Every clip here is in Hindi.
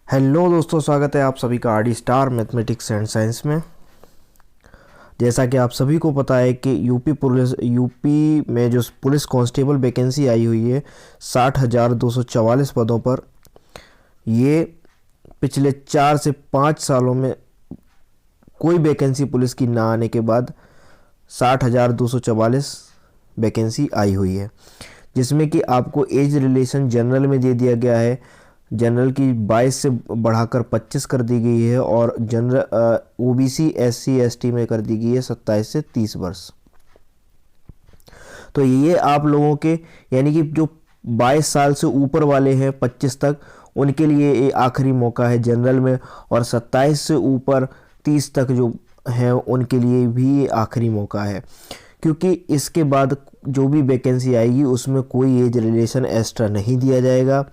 हेलो दोस्तों, स्वागत है आप सभी का RD star mathematics and science में। जैसा कि आप सभी को पता है कि यूपी में जो पुलिस कांस्टेबल वैकेंसी आई हुई है 60,244 पदों पर, ये पिछले 4 से 5 सालों में कोई वैकेंसी पुलिस की ना आने के बाद 60,244 वैकेंसी आई हुई है, जिसमें कि आपको एज रिलेशन जनरल में दे दिया गया है। जनरल की 22 से बढ़ाकर 25 कर दी गई है और जनरल ओबीसी एससी एसटी में कर दी गई है 27 से 30 वर्ष। तो ये आप लोगों के यानी कि जो 22 साल से ऊपर वाले हैं 25 तक, उनके लिए ये आखिरी मौका है जनरल में, और 27 से ऊपर 30 तक जो हैं उनके लिए भी ये आखिरी मौका है, क्योंकि इसके बाद जो भी वैकेंसी आएगी उसमें कोई एज रिलेशन एक्स्ट्रा नहीं दिया जाएगा।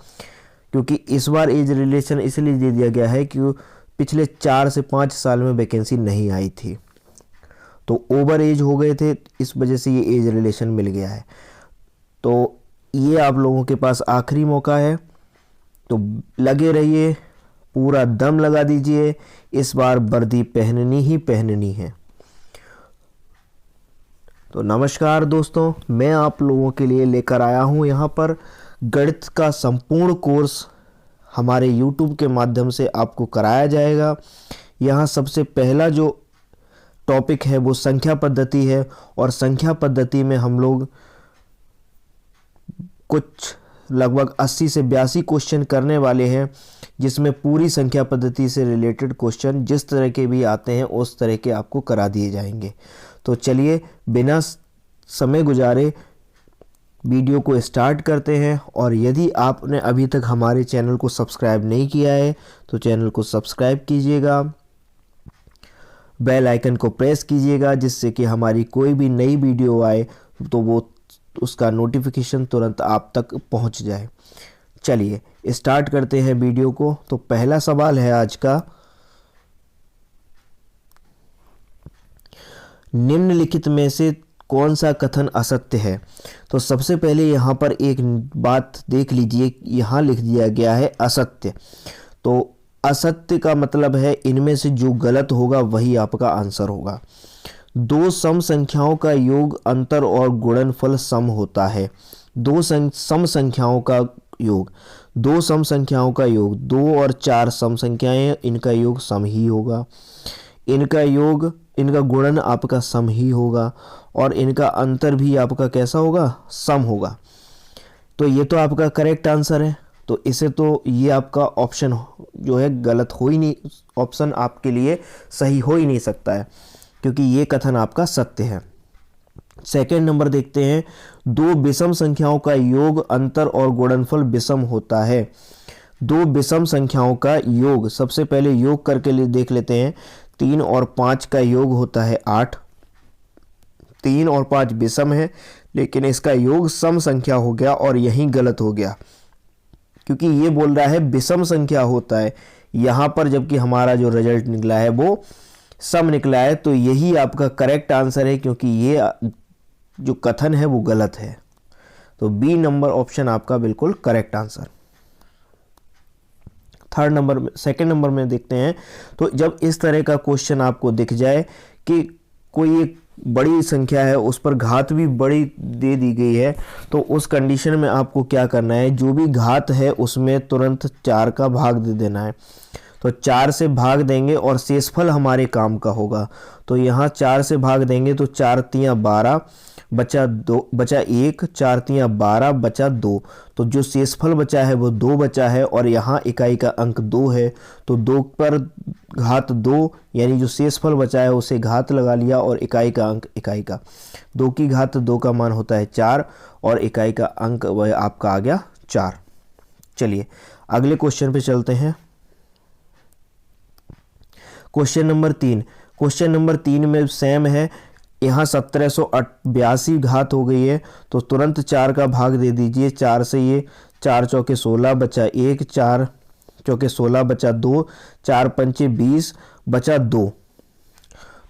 क्योंकि इस बार एज रिलेशन इसलिए दे दिया गया है कि पिछले 4 से 5 साल में वैकेंसी नहीं आई थी, तो ओवर एज हो गए थे, इस वजह से ये एज रिलेशन मिल गया है। तो ये आप लोगों के पास आखिरी मौका है, तो लगे रहिए, पूरा दम लगा दीजिए, इस बार वर्दी पहननी ही पहननी है। तो नमस्कार दोस्तों, मैं आप लोगों के लिए लेकर आया हूँ यहाँ पर गणित का संपूर्ण कोर्स हमारे YouTube के माध्यम से आपको कराया जाएगा। यहाँ सबसे पहला जो टॉपिक है वो संख्या पद्धति है, और संख्या पद्धति में हम लोग कुछ लगभग 80 से 82 क्वेश्चन करने वाले हैं, जिसमें पूरी संख्या पद्धति से रिलेटेड क्वेश्चन जिस तरह के भी आते हैं उस तरह के आपको करा दिए जाएंगे। तो चलिए बिना समय गुजारे वीडियो को स्टार्ट करते हैं। और यदि आपने अभी तक हमारे चैनल को सब्सक्राइब नहीं किया है तो चैनल को सब्सक्राइब कीजिएगा, बेल आइकन को प्रेस कीजिएगा, जिससे कि हमारी कोई भी नई वीडियो आए तो वो उसका नोटिफिकेशन तुरंत आप तक पहुंच जाए। चलिए स्टार्ट करते हैं वीडियो को। तो पहला सवाल है आज का, निम्नलिखित में से कौन सा कथन असत्य है। तो सबसे पहले यहाँ पर एक बात देख लीजिए, यहाँ लिख दिया गया है असत्य। तो असत्य का मतलब है इनमें से जो गलत होगा वही आपका आंसर होगा। दो सम संख्याओं का योग अंतर और गुणनफल सम होता है। सम संख्याओं का योग, दो सम संख्याओं का योग, 2 और 4 सम संख्याएं, इनका योग सम ही होगा। इनका गुणन आपका सम ही होगा, और इनका अंतर भी आपका कैसा होगा, सम होगा। तो ये तो आपका करेक्ट आंसर है। तो इसे तो ये आपका ऑप्शन जो है गलत हो ही नहीं, ऑप्शन आपके लिए सही हो ही नहीं सकता है, क्योंकि ये कथन आपका सत्य है। सेकंड नंबर देखते हैं, दो विषम संख्याओं का योग अंतर और गुणनफल विषम होता है। दो विषम संख्याओं का योग, सबसे पहले योग करके देख लेते हैं। 3 और 5 का योग होता है 8। 3 और 5 विषम है, लेकिन इसका योग सम संख्या हो गया, और यही गलत हो गया, क्योंकि ये बोल रहा है विषम संख्या होता है यहाँ पर, जबकि हमारा जो रिजल्ट निकला है वो सम निकला है। तो यही आपका करेक्ट आंसर है, क्योंकि ये जो कथन है वो गलत है। तो बी नंबर ऑप्शन आपका बिल्कुल करेक्ट आंसर। सेकंड नंबर में देखते हैं। तो जब इस तरह का क्वेश्चन आपको दिख जाए कि कोई एक बड़ी संख्या है, उस पर घात भी बड़ी दे दी गई है, तो उस कंडीशन में आपको क्या करना है, जो भी घात है उसमें तुरंत 4 का भाग दे देना है। तो 4 से भाग देंगे और शेषफल हमारे काम का होगा। तो यहाँ 4 से भाग देंगे तो 4 तियाँ 12 बचा 2 बचा 1, 4 तियाँ 12 बचा 2। तो जो शेषफल बचा है वो 2 बचा है, और यहाँ इकाई का अंक 2 है, तो 2 पर घात 2, यानी जो शेषफल बचा है उसे घात लगा लिया, और इकाई का अंक इकाई का 2 की घात 2 का मान होता है 4, और इकाई का अंक वह आपका आ गया 4। चलिए अगले क्वेश्चन पे चलते हैं। क्वेश्चन नंबर 3 में सेम है। यहाँ 1782 घात हो गई है, तो तुरंत 4 का भाग दे दीजिए। 4 से ये 4 चौके 16 बचा 1, 4 चौके 16 बचा 2, 4 पंचे 20 बचा 2।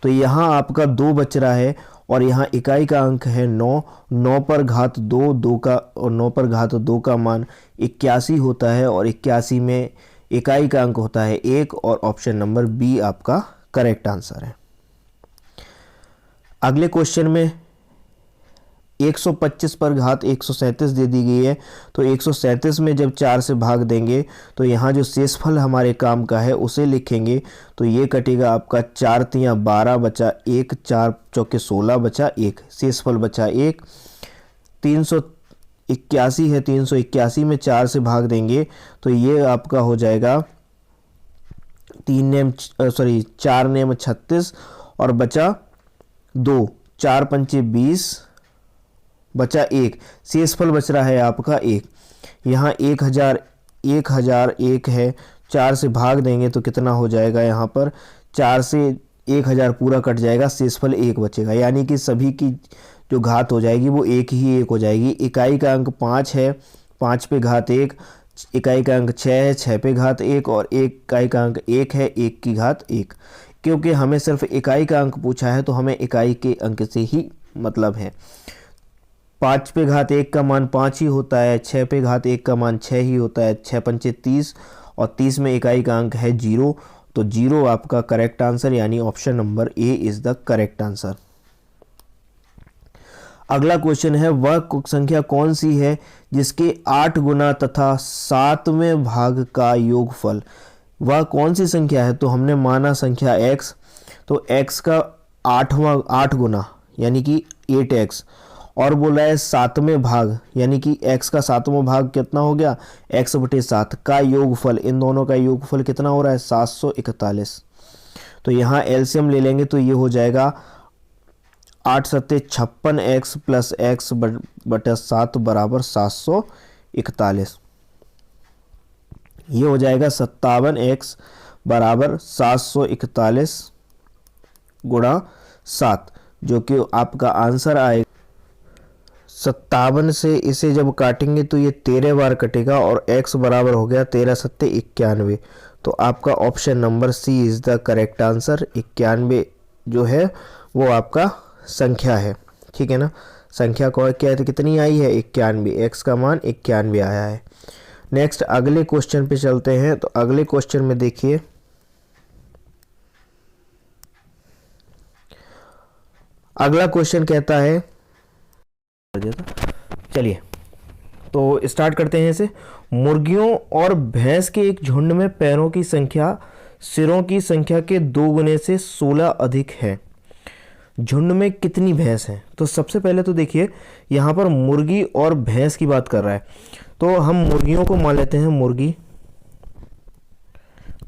तो यहाँ आपका 2 बच रहा है, और यहाँ इकाई का अंक है 9। 9 पर घात 2 का, और 9 पर घात 2 का मान 81 होता है, और 81 में इकाई का अंक होता है 1 और ऑप्शन नंबर बी आपका करेक्ट आंसर है। अगले क्वेश्चन में 125 पर घात 137 दे दी गई है, तो 137 में जब 4 से भाग देंगे तो यहाँ जो शेषफल हमारे काम का है उसे लिखेंगे, तो ये कटेगा आपका 4 तियाँ 12 बचा 1, 4 चौके 16 बचा 1, शेषफल बचा 1। 381 है, 381 में 4 से भाग देंगे तो ये आपका हो जाएगा 4 नेम 36 और बचा 2, 4 पंचे 20 बचा 1, शेषफल बच रहा है आपका 1। यहाँ 1001 है, 4 से भाग देंगे तो कितना हो जाएगा, यहाँ पर 4 से 1000 पूरा कट जाएगा, शेषफल 1 बचेगा, यानी कि सभी की जो घात हो जाएगी वो 1 ही 1 हो जाएगी। इकाई का अंक 5 है, 5 पे घात 1, इकाई का अंक 6 है, 6 पे घात 1 और इकाई का अंक 1 है, 1 की घात 1। क्योंकि हमें सिर्फ इकाई का अंक पूछा है तो हमें इकाई के अंक से ही मतलब है। 5 पे घात 1 का मान 5 ही होता है, 6 पे घात 1 का मान 6 ही होता है, 6 पंचे 30 और 30 में इकाई का अंक है 0, तो 0 आपका करेक्ट आंसर, यानी option number A is the correct answer. अगला क्वेश्चन है, वह संख्या कौन सी है जिसके 8 गुना तथा 7वें भाग का योगफल, वह कौन सी संख्या है। तो हमने माना संख्या x, तो x का 8 गुना यानी कि 8x, और बोला है 7वें भाग यानी कि x का 7वां भाग कितना हो गया, x बटे 7 का योगफल, इन दोनों का योगफल कितना हो रहा है 741। तो यहाँ एलसीएम ले लेंगे तो ये हो जाएगा 8 सत्ते 56x प्लस x बटे 7 बराबर 741। ये हो जाएगा 57x बराबर 741 गुणा 7, जो कि आपका आंसर आएगा 57 से इसे जब काटेंगे तो ये 13 बार कटेगा और x बराबर हो गया 13 सत्ते 91। तो आपका option number C is the correct answer. 91 जो है वो आपका संख्या है, ठीक है ना। संख्या को क्या है तो कितनी आई है 91, x का मान 91 आया है। नेक्स्ट अगले क्वेश्चन पे चलते हैं। तो अगले क्वेश्चन में देखिए, अगला क्वेश्चन कहता है, चलिए तो स्टार्ट करते हैं इसे। मुर्गियों और भैंस के एक झुंड में पैरों की संख्या सिरों की संख्या के 2 गुने से 16 अधिक है। झुंड में कितनी भैंस हैं। तो सबसे पहले तो देखिए यहाँ पर मुर्गी और भैंस की बात कर रहा है, तो हम मुर्गियों को मान लेते हैं मुर्गी,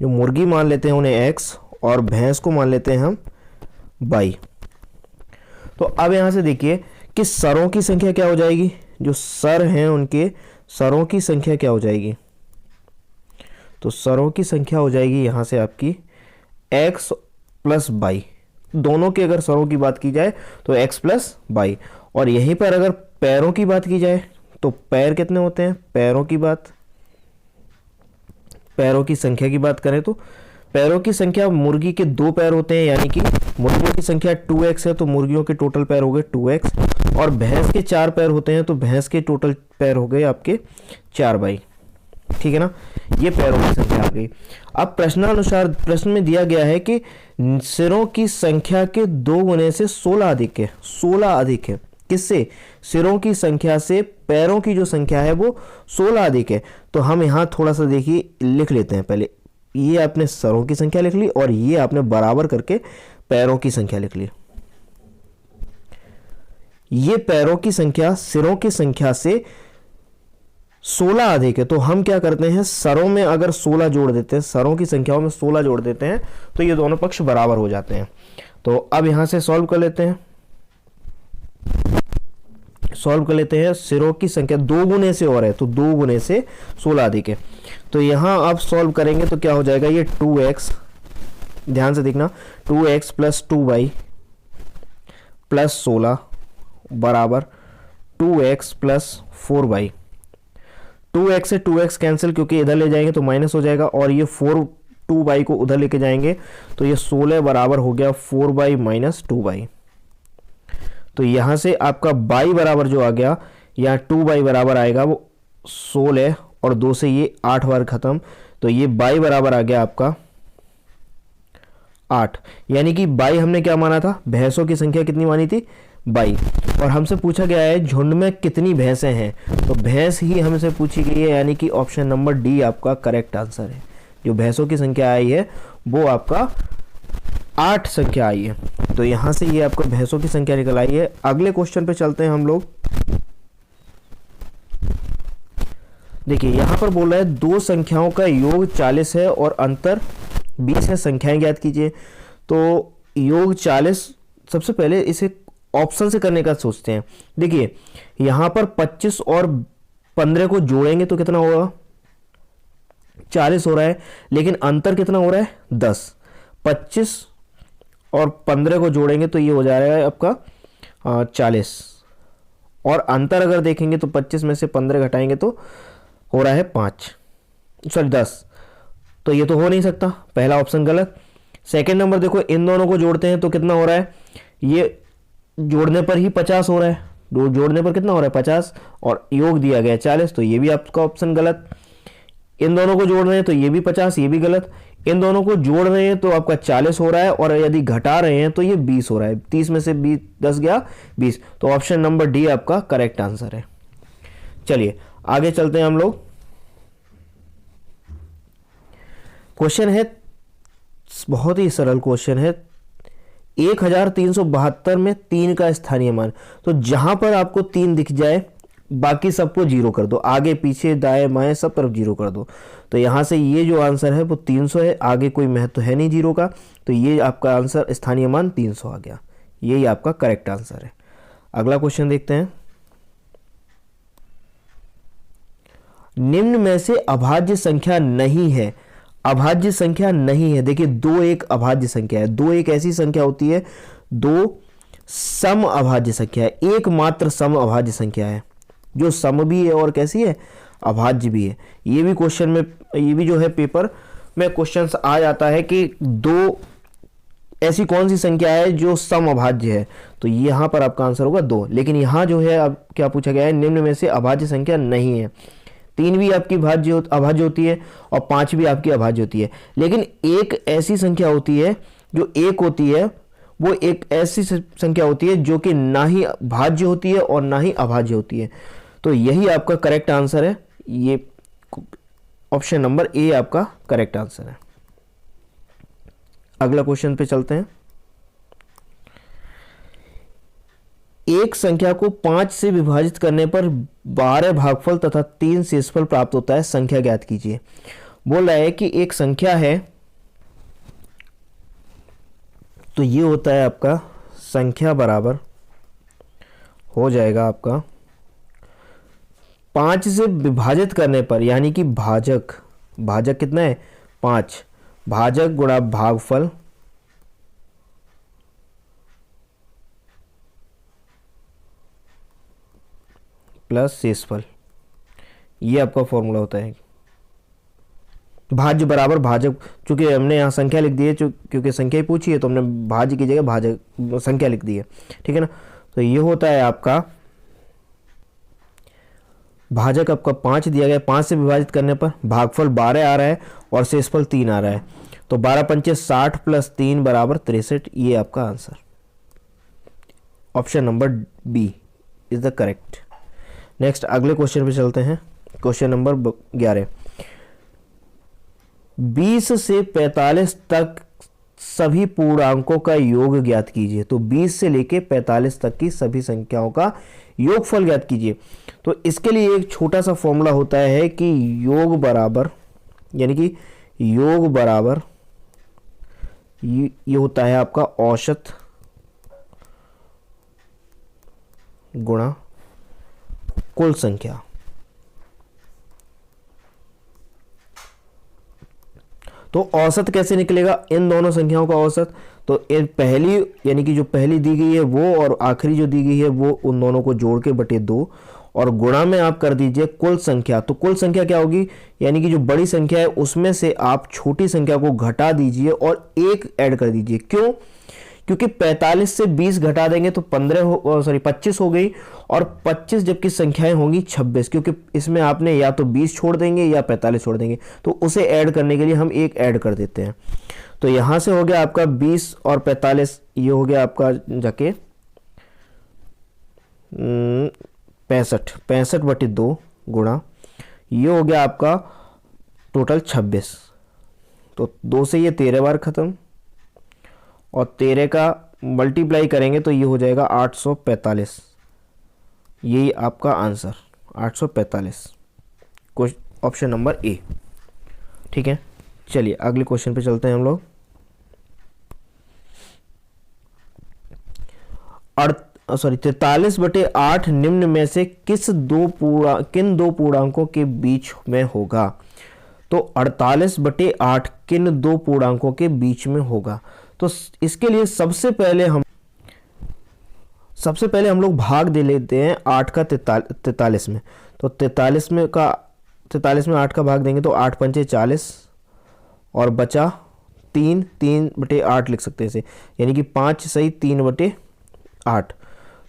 जो मुर्गी मान लेते हैं उन्हें x और भैंस को मान लेते हैं हम y। तो अब यहाँ से देखिए कि सरों की संख्या क्या हो जाएगी, जो सर हैं उनके सरों की संख्या क्या हो जाएगी। तो सरों की संख्या हो जाएगी यहाँ से आपकी x प्लस y, दोनों के अगर सरों की बात की जाए तो x प्लस y। और यहीं पर अगर पैरों की बात की जाए तो पैर कितने होते हैं, पैरों की संख्या की बात करें तो पैरों की संख्या, मुर्गी के 2 पैर होते हैं, यानी कि मुर्गियों की संख्या 2x है तो मुर्गियों के टोटल पैर हो गए 2x, और भैंस के 4 पैर होते हैं तो भैंस के टोटल पैर हो गए आपके 4y, ठीक है ना। ये पैरों की संख्या आ गई। अब प्रश्नानुसार प्रश्न में दिया गया है कि सिरों की संख्या के 2 गुने से 16 अधिक है। 16 अधिक है किससे, सिरों की संख्या से पैरों की जो संख्या है वो 16 अधिक है। तो हम यहाँ थोड़ा सा देखिए लिख लेते हैं। पहले ये आपने सरों की संख्या लिख ली और ये आपने बराबर करके पैरों की संख्या लिख ली। ये पैरों की संख्या सिरों की संख्या से 16 अधिक है, तो हम क्या करते हैं, सरों में अगर 16 जोड़ देते हैं, सरों की संख्याओं में 16 जोड़ देते हैं तो ये दोनों पक्ष बराबर हो जाते हैं। तो अब यहां से सॉल्व कर लेते हैं। सिरों की संख्या 2 गुने से और है तो 2 गुने से 16 अधिक है। तो यहां आप सॉल्व करेंगे तो क्या हो जाएगा, ये 2x, ध्यान से देखना, 2x प्लस 2y प्लस 16 बराबर 2x प्लस 4y। 2x से 2x कैंसिल, क्योंकि इधर ले जाएंगे तो माइनस हो जाएगा, और ये 2y को उधर लेके जाएंगे तो ये 16 बराबर हो गया 4y माइनस 2y। तो यहाँ से आपका y बराबर जो आ गया, यहाँ 2y बराबर आएगा वो 16 और 2 से ये 8 बार खत्म, तो ये बाई बराबर आ गया आपका 8। यानी कि बाई हमने क्या माना था, भैंसों की संख्या कितनी मानी थी, बाई। और हमसे पूछा गया है झुंड में कितनी भैंसें हैं, तो भैंस ही हमसे पूछी गई है, यानी कि ऑप्शन नंबर डी आपका करेक्ट आंसर है। जो भैंसों की संख्या आई है वो आपका 8 संख्या आई है। तो यहां से ये आपको भैंसों की संख्या निकल आई है। अगले क्वेश्चन पे चलते हैं हम लोग। देखिए यहां पर बोल रहा है दो संख्याओं का योग 40 है और अंतर 20 है, संख्याएं ज्ञात कीजिए। तो योग 40, सबसे पहले इसे ऑप्शन से करने का सोचते हैं। देखिए यहां पर 25 और 15 को जोड़ेंगे तो कितना होगा, 40 हो रहा है, लेकिन अंतर कितना हो रहा है, 10। 25 और 15 को जोड़ेंगे तो ये हो जा रहा है आपका 40, और अंतर अगर देखेंगे तो 25 में से 15 घटाएंगे तो हो रहा है 10। तो ये तो हो नहीं सकता, पहला ऑप्शन गलत। सेकंड नंबर देखो, इन दोनों को जोड़ते हैं तो कितना हो रहा है, ये जोड़ने पर ही 50 हो रहा है, दो जोड़ने पर कितना हो रहा है 50, और योग दिया गया 40, तो ये भी आपका ऑप्शन गलत। इन दोनों को जोड़ रहे हैं तो ये भी 50, ये भी गलत। इन दोनों को जोड़ रहे हैं तो आपका 40 हो रहा है, और यदि घटा रहे हैं तो ये 20 हो रहा है। 30 में से 10 गया 20, तो ऑप्शन नंबर डी आपका करेक्ट आंसर है। चलिए आगे चलते हैं हम लोग। क्वेश्चन है, बहुत ही सरल क्वेश्चन है। 1372 में 3 का स्थानीय मान। तो जहां पर आपको 3 दिख जाए बाकी सबको जीरो कर दो, आगे पीछे दाएं बाएं सब तरफ जीरो कर दो। तो यहां से ये जो आंसर है वो 300 है, आगे कोई महत्व है नहीं जीरो का, तो ये आपका आंसर स्थानीय मान 300 आ गया। यही आपका करेक्ट आंसर है। अगला क्वेश्चन देखते हैं। निम्न में से अभाज्य संख्या नहीं है। अभाज्य संख्या नहीं है, देखिए 2 एक अभाज्य संख्या है। 2 एक ऐसी संख्या होती है, 2 सम अभाज्य संख्या है, एकमात्र सम अभाज्य संख्या है जो सम भी है और कैसी है, अभाज्य भी है। ये भी क्वेश्चन में, ये भी जो है पेपर में क्वेश्चंस आ जाता है कि 2 ऐसी कौन सी संख्या है जो सम अभाज्य है, तो यहां पर आपका आंसर होगा 2। लेकिन यहां जो है अब क्या पूछा गया है, निम्न में से अभाज्य संख्या नहीं है। 3 भी आपकी अभाज्य होती है और 5 भी आपकी अभाज्य होती है, लेकिन एक ऐसी संख्या होती है जो एक होती है, वो एक ऐसी संख्या होती है जो कि ना ही भाज्य होती है और ना ही अभाज्य होती है। तो यही आपका करेक्ट आंसर है, ये ऑप्शन नंबर ए आपका करेक्ट आंसर है। अगला क्वेश्चन पे चलते हैं। एक संख्या को 5 से विभाजित करने पर 12 भागफल तथा 3 शेषफल प्राप्त होता है, संख्या ज्ञात कीजिए। बोल रहा है कि एक संख्या है, तो ये होता है आपका संख्या बराबर हो जाएगा आपका 5 से विभाजित करने पर, यानी कि भाजक, भाजक कितना है 5, भाजक गुणा भागफल प्लस शेषफल, ये आपका फॉर्मूला होता है। भाज्य बराबर भाजक, चूंकि हमने यहाँ संख्या लिख दी है, क्योंकि संख्या ही पूछी है तो हमने भाज्य की जगह भाजक संख्या लिख दी है, ठीक है ना। तो ये होता है आपका भाजक आपका 5 दिया गया, 5 से विभाजित करने पर भागफल 12 आ रहा है और शेषफल 3 आ रहा है, तो 12 पंचे 60 प्लस 3 बराबर 63, ये आपका answer option number B is the correct. Next अगले क्वेश्चन पे चलते हैं। Question number 11। 20 से 45 तक सभी पूर्णांकों का योग ज्ञात कीजिए। तो 20 से लेके 45 तक की सभी संख्याओं का योगफल ज्ञात कीजिए। तो इसके लिए एक छोटा सा फॉर्मूला होता है कि योग बराबर, यानी कि योग बराबर ये होता है आपका औसत गुणा कुल संख्या। तो औसत कैसे निकलेगा, इन दोनों संख्याओं का औसत, तो इन पहली, यानी कि जो पहली दी गई है वो और आखिरी जो दी गई है वो, उन दोनों को जोड़ के बटे 2 और गुणा में आप कर दीजिए कुल संख्या। तो कुल संख्या क्या होगी, यानी कि जो बड़ी संख्या है उसमें से आप छोटी संख्या को घटा दीजिए और 1 ऐड कर दीजिए। क्यों, क्योंकि 45 से 20 घटा देंगे तो 25 हो गई, और 25 जबकि संख्याएं होंगी 26, क्योंकि इसमें आपने या तो 20 छोड़ देंगे या 45 छोड़ देंगे, तो उसे ऐड करने के लिए हम एक ऐड कर देते हैं। तो यहाँ से हो गया आपका 20 और 45, ये हो गया आपका जाके 65/2 गुणा, ये हो गया आपका टोटल 26। तो 2 से ये 13 बार ख़त्म, और 13 का मल्टीप्लाई करेंगे तो ये हो जाएगा 845। यही आपका आंसर 845, ऑप्शन नंबर ए। ठीक है, चलिए अगले क्वेश्चन पे चलते हैं हम लोग। 43/8 निम्न में से किन दो पूर्णांकों के बीच में होगा? तो 48/8 किन दो पूर्णांकों के बीच में होगा? तो इसके लिए सबसे पहले हम लोग भाग दे लेते हैं 8 का 43 में। तो 43 में 8 का भाग देंगे तो 8 पंचे 40, और बचा 3/8 लिख सकते हैं इसे, यानी कि 5 सही 3/8।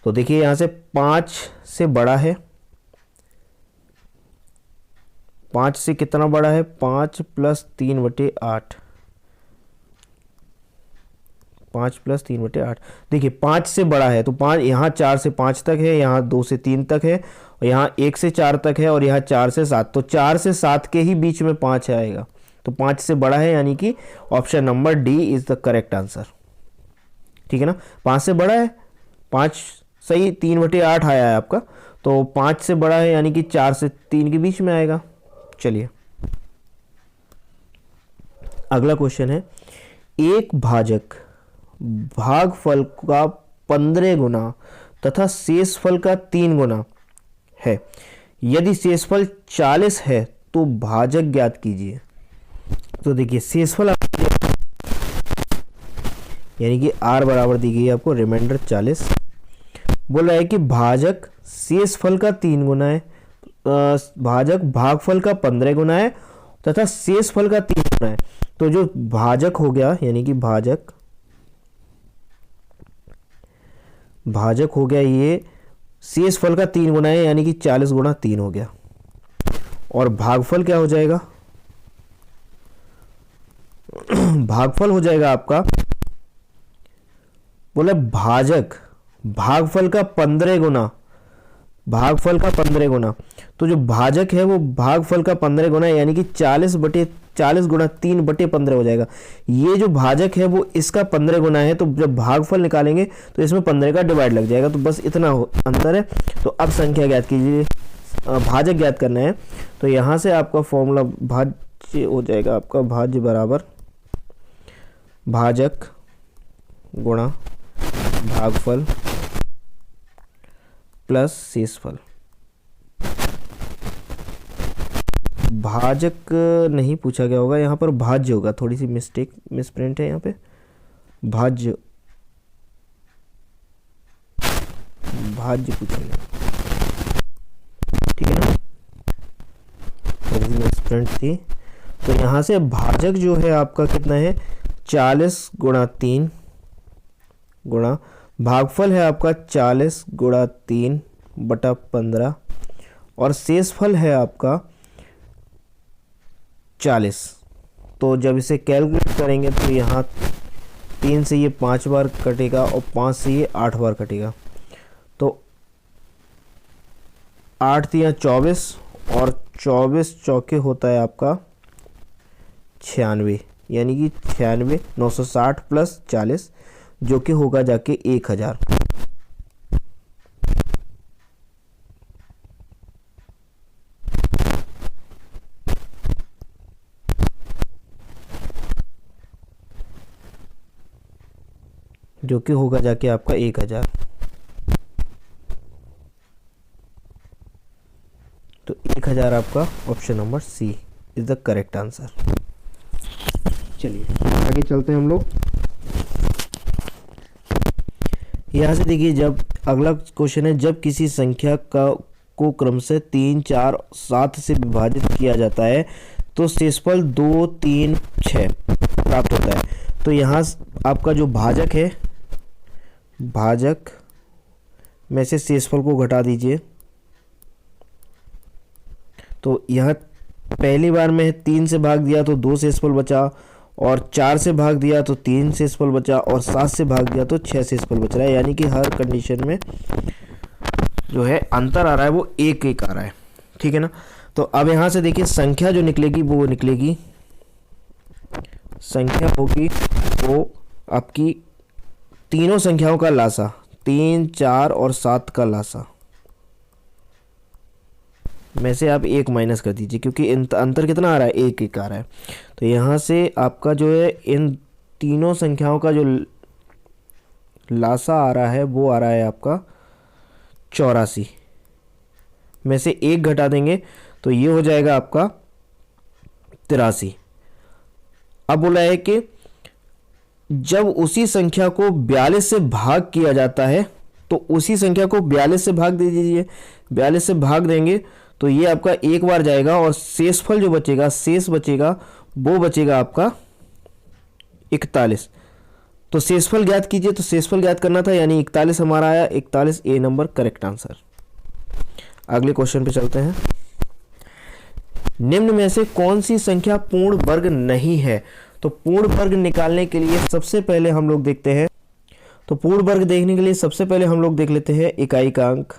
तो देखिए यहाँ से 5 से बड़ा है, 5 से कितना बड़ा है? 5 + 3/8, 5 + 3/8। देखिए 5 से बड़ा है, तो 5 यहाँ 4 से 5 तक है, यहाँ 2 से 3 तक है, और यहाँ 1 से 4 तक है, और यहाँ 4 से 7। तो 4 से 7 के ही बीच में 5 आएगा, तो 5 से बड़ा है, यानी कि option number D is the correct answer. ठीक है ना, 5 से बड़ा है, 5 सही 3/8 आया है आपका, तो 5 से बड़ा है यानी कि 4 से 3 के बीच में आएगा। चलिए अगला क्वेश्चन है, एक भाजक भागफल का 15 गुना तथा शेषफल का 3 गुना है, यदि शेषफल 40 है तो भाजक ज्ञात कीजिए। तो देखिए शेषफल यानी कि r बराबर दी गई है आपको रिमाइंडर 40, बोल रहा है कि भाजक शेषफल का 3 गुना है, भाजक भागफल का 15 गुना है तथा शेषफल का 3 गुना है। तो जो भाजक हो गया, यानी कि भाजक हो गया, ये शेषफल का 3 गुना है, यानी कि 40 गुणा 3 हो गया। और भागफल क्या हो जाएगा? भागफल हो जाएगा आपका, बोले भाजक भागफल का 15 गुना, भागफल का 15 गुना। तो जो भाजक है वो भागफल का 15 गुना है, यानी कि 40 गुणा 3/15 हो जाएगा। ये जो भाजक है वो इसका 15 गुना है, तो जब भागफल निकालेंगे तो इसमें 15 का डिवाइड लग जाएगा। तो बस इतना अंतर है। तो अब संख्या ज्ञात कीजिए, भाजक ज्ञात करना है। तो यहाँ से आपका फॉर्मूला भाज्य हो जाएगा आपका, भाज्य बराबर भाजक गुणा भागफल प्लस शेषफल। भाजक नहीं पूछा गया होगा, यहाँ पर भाज्य होगा, थोड़ी सी मिसप्रिंट है यहाँ पे, भाज्य पूछा गया, ठीक है ना, थोड़ी सी मिसप्रिंट थी। तो यहाँ से भाजक जो है आपका कितना है? 40 गुणा 3 गुणा भागफल है आपका 40 गुणा 3/15, और शेषफल है आपका 40। तो जब इसे कैलकुलेट करेंगे तो यहाँ 3 से ये 5 बार कटेगा और 5 से ये 8 बार कटेगा। तो 8 3 24, और 24 चौके होता है आपका 96, यानी कि 96 960 प्लस 40, जो कि होगा जाके 1000। जो कि होगा जाके आपका 1000। तो 1000 आपका option number C is the correct answer. चलिए आगे चलते हैं हम लोग। यहाँ से देखिए, जब अगला क्वेश्चन है, जब किसी संख्या को क्रम से 3 4 7 से विभाजित किया जाता है तो शेषफल 2 3 6 प्राप्त होता है। तो यहाँ आपका जो भाजक है भाजक में से शेषफल को घटा दीजिए। तो यह पहली बार में 3 से भाग दिया तो 2 शेषफल बचा, और 4 से भाग दिया तो 3 शेषफल बचा, और 7 से भाग दिया तो 6 शेषफल बच रहा है। यानी कि हर कंडीशन में जो है अंतर आ रहा है वो एक एक आ रहा है, ठीक है ना। तो अब यहाँ से देखिए संख्या जो निकलेगी वो निकलेगी, संख्या होगी वो आपकी तीनों संख्याओं का लासा, 3, 4 और 7 का लासा में से आप 1 माइनस कर दीजिए, क्योंकि अंतर कितना आ रहा है, एक एक आ रहा है। तो यहाँ से आपका जो है इन तीनों संख्याओं का जो लासा आ रहा है वो आ रहा है आपका 84 में से 1 घटा देंगे तो ये हो जाएगा आपका 83। अब बोला है कि जब उसी संख्या को 42 से भाग किया जाता है तो उसी संख्या को 42 से भाग दे दीजिए। 42 से भाग देंगे तो ये आपका एक बार जाएगा और शेषफल जो बचेगा, शेष बचेगा वो बचेगा आपका 41। तो शेषफल ज्ञात कीजिए, तो शेषफल ज्ञात करना था, यानी 41 हमारा आया। 41 ए नंबर करेक्ट आंसर। अगले क्वेश्चन पे चलते हैं। निम्न में से कौन सी संख्या पूर्ण वर्ग नहीं है? तो पूर्ण वर्ग निकालने के लिए सबसे पहले हम लोग देखते हैं, तो पूर्ण वर्ग देखने के लिए सबसे पहले हम लोग देख लेते हैं इकाई का अंक।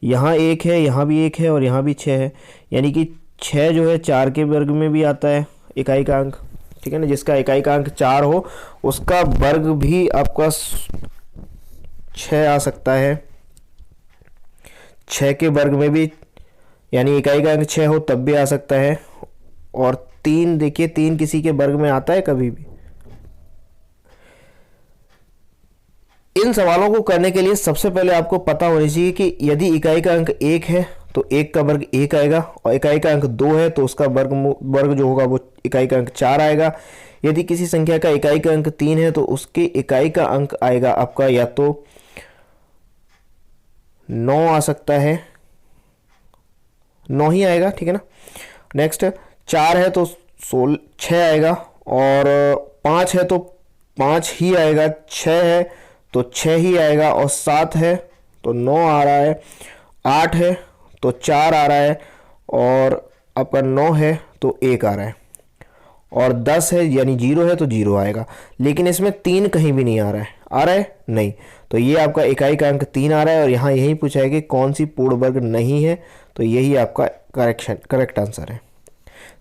यहाँ 1 है, यहाँ भी 1 है और यहाँ भी 6 है, यानी कि 6 जो है 4 के वर्ग में भी आता है इकाई का अंक, ठीक है ना। जिसका इकाई का अंक 4 हो उसका वर्ग भी आपका 6 आ सकता है। 6 के वर्ग में भी, यानी इकाई का अंक 6 हो तब भी आ सकता है। और 3 देखिए, 3 किसी के वर्ग में आता है कभी भी। इन सवालों को करने के लिए सबसे पहले आपको पता होनी चाहिए कि यदि इकाई का अंक 1 है तो 1 का वर्ग 1 आएगा, और इकाई का अंक 2 है तो उसका वर्ग जो होगा वो इकाई का अंक 4 आएगा। यदि किसी संख्या का इकाई का अंक 3 है तो उसके इकाई का अंक आएगा आपका या तो 9 आ सकता है, 9 ही आएगा, ठीक है ना। नेक्स्ट 4 है तो 6 आएगा, और 5 है तो 5 ही आएगा, 6 है तो 6 ही आएगा, और 7 है तो 9 आ रहा है, 8 है तो 4 आ रहा है, और आपका 9 है तो 1 आ रहा है, और 10 है यानी 0 है तो 0 आएगा। लेकिन इसमें 3 कहीं भी नहीं आ रहा है, आ रहा है नहीं। तो ये आपका इकाई का अंक 3 आ रहा है, और यहाँ यही पूछा है कि कौन सी पूर्ण वर्ग नहीं है, तो यही आपका करेक्ट आंसर है,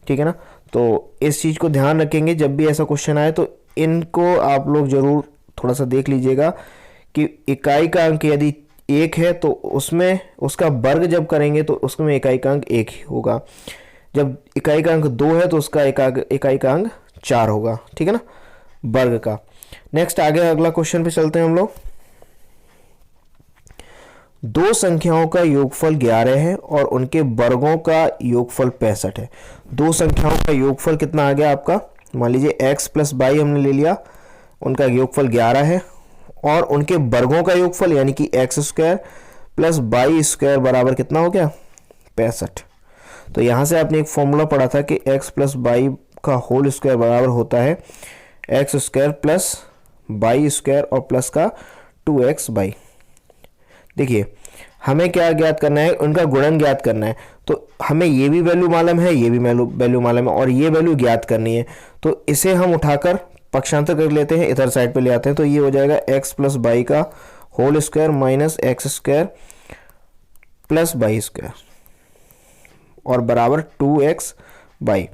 ठीक है ना। तो इस चीज़ को ध्यान रखेंगे, जब भी ऐसा क्वेश्चन आए तो इनको आप लोग जरूर थोड़ा सा देख लीजिएगा कि इकाई का अंक यदि 1 है तो उसमें उसका वर्ग जब करेंगे तो उसमें इकाई का अंक 1 ही होगा। जब इकाई का अंक 2 है तो उसका इकाई का अंक 4 होगा, ठीक है ना, वर्ग का। नेक्स्ट आगे अगला क्वेश्चन पे चलते हैं हम लोग। दो संख्याओं का योगफल 11 है और उनके वर्गों का योगफल 65 है। दो संख्याओं का योगफल कितना आ गया आपका, मान लीजिए x प्लस वाई हमने ले लिया, उनका योगफल 11 है, और उनके वर्गों का योगफल यानी कि X square plus Y square बराबर कितना हो गया, 65। तो यहाँ से आपने एक फॉर्मूला पढ़ा था कि x प्लस वाई का होल स्क्वायर बराबर होता है X square plus Y square और प्लस का 2x वाई। देखिए हमें क्या ज्ञात करना है, उनका गुणन ज्ञात करना है। तो हमें ये भी वैल्यू मालूम है, ये भी वैल्यू मालूम है, और ये वैल्यू ज्ञात करनी है। तो इसे हम उठाकर पक्षांतर कर लेते हैं, इधर साइड पे ले आते हैं। तो ये हो जाएगा x प्लस वाई का whole square minus X square plus Y square और बराबर 2x वाई।